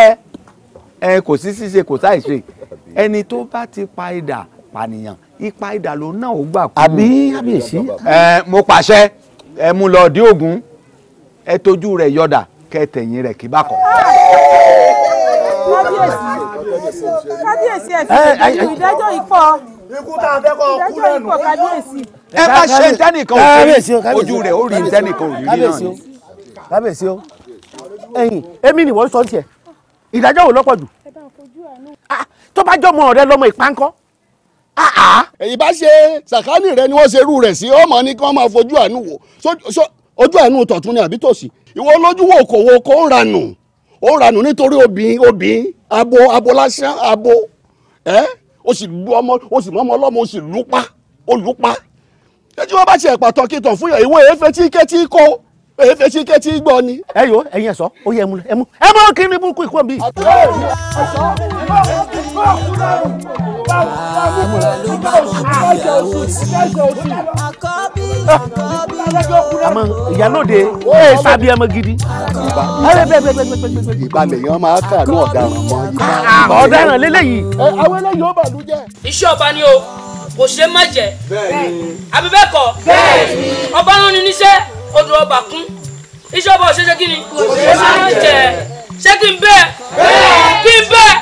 ẹ̀ kò sí ṣíṣe kò sáì ṣe ẹni tó bá ti pa idà pànìyàn ipa idà ló náà ó gbà kú. àbí kábíyèsí. mo pàṣẹ ẹ mú lọ dé Ògún ẹ tójú rẹ̀ yọ̀dà kẹ tẹ̀yìn rẹ̀ kí bá kọ. kábíyèsí ẹ ti ìdájọ́ ìpọ̀ ikú tá a fẹ́ kọ́ kú lẹ́nu. kábíyèsí. ẹ bá ṣe ntẹ́nìkan ò ojú rẹ̀ ó rí ntẹ́nìkan ò rí rí náà ni. kábíyèsí o ẹ̀yin èmi ni wọ́n sọ tiẹ̀ ìdájọ́ wo lọ́pọ̀ jù tó bá jọmọ rẹ lọmọ ìpánkọ́. èyí bá ṣe sàkánì rẹ ni wọ́n ṣe irú rẹ̀ sí ọmọ ní kí wọ́n máa fojú àánú wò ojú àánú tọ̀tún ni àbí tòsì ìwọ lójú wo kò wo kó ń ranù nítorí obìnrin abo lásán abo o sì lu ọmọ o sì mọ ọmọ ọlọ́mọ o sì lùpa ẹjí wọn bá ṣe ẹ̀pàtàn kìtàn fún yàn ìwọ èéfẹ́ tí kẹ́tí kó èéfẹ́ tí kẹ́tí gbọ́ ni. ẹ yòó ẹ̀yin ẹ̀sọ́ ó yẹ ẹmu kí ni burúkú ikú mi. àmọ́ ìyálóde ẹ sábì ẹmọ gidi. ìbalẹ̀ yẹn máa kà ní ọ̀daràn mọ́ ọ̀daràn lélẹ́yìí. àwọn eléyìí ó bàlú jẹ́. iṣẹ́ ọba ni o kò ṣe má jẹ́ àbí bẹ́ẹ̀ kọ́ ọba rán ni níṣẹ́ odò ọba kún iṣẹ́ ọba òṣèṣe kí ni kò ṣe má jẹ́ ṣé kí n bẹ́ẹ̀ kí n bẹ́ẹ̀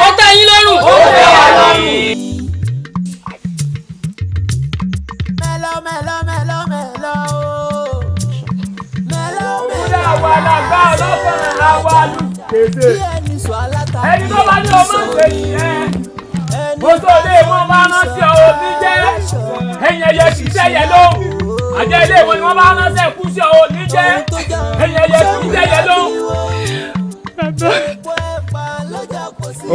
ó tẹ́ yín lọ́rùn. àwa làgbà ọlọ́kùnrin àwa lù kéde ẹni tó bá ní ọmọ ìgbésí ẹ mo tó lé wọn bá rántí ọ ní jẹ ẹ̀yìn ẹyẹ kì í sẹyẹ lóhùn àjẹ ilé ìwé ni wọn bá rántí ẹkú sí ọ ní jẹ ẹ̀yìn ẹyẹ kì í sẹyẹ lóhùn.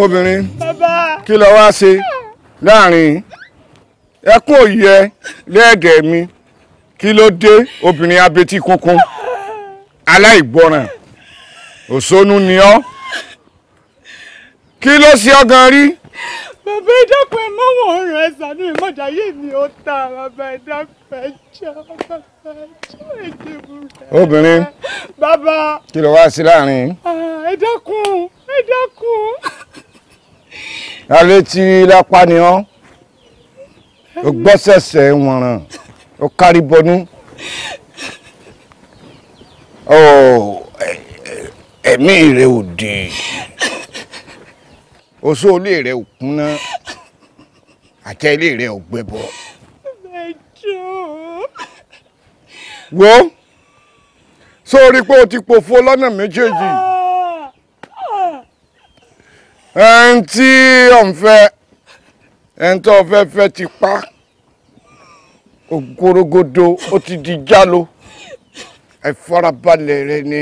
obìnrin kí ló wá ṣe láàrin ẹkún òye lẹ́ẹ̀dẹ̀ mi kí ló dé obìnrin abetí kúnkún aláìgbọràn òṣónú ni ọ́ kí ló ṣe ọ́ gan rí. bàbá ẹ dákun ẹ mọ wọn ọ̀rọ̀ ẹ sànú ìmọ̀jà yé mi ó ta bàbá ẹ dákun ẹ jọ bàbá ẹ jọ èdè burúkú. obìnrin bàbá kí ló wá sí láàrin. ẹ dákun ẹ dákun. alẹ́ tí lápá ni ọ́ ó gbọ́ sẹ̀sẹ̀ wọ̀nràn ó kárí bọnú ẹ̀mí rẹ̀ ò dì oṣó ilé rẹ̀ ò kúnná àtẹ ilé rẹ̀ ò gbẹbọ. wo sórí pé o ti pòfo lọ́nà méjèèjì ẹn tí ò ń fẹ́ ẹn tó fẹ́ ti pa ògorogodo ó ti di jálo ẹ farabalẹ̀ rẹ ní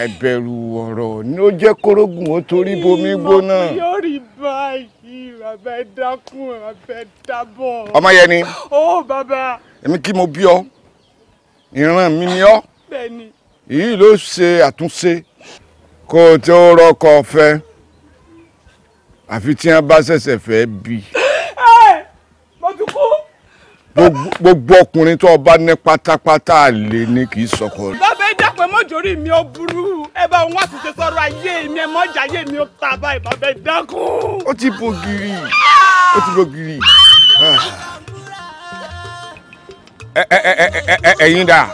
ẹbẹ̀rù ọ̀rọ̀ ní ó jẹ́ kórógùn ó torí bomi gbóná. yóò rí báyìí bàbá ẹ dákun bàbá ẹ dábọ̀. ọmọ yẹn ni. ó bàbá. èmi kí mo bí ọ ìran mi ni ọ. bẹ́ẹ̀ni. èyí ló ṣe àtúnṣe kó o tó rọ́kọ fẹ́ àfi tí wọ́n bá ṣẹ̀ṣẹ̀ fẹ́ bí. mo ti kú. gbogbo ọkùnrin tó bá ní pátápátá lè ní kì í sọkọ rẹ. bàbá ẹ dákun ẹ mọ́jọ́rí mi ó burú ẹ bá wọn àti ṣe sọ̀rọ̀ ayé mi ẹ mọ́jà ayé mi ó ta báyìí bàbá ẹ dákun. ó ti bògiri ó ti bògiri. ẹ̀yin dà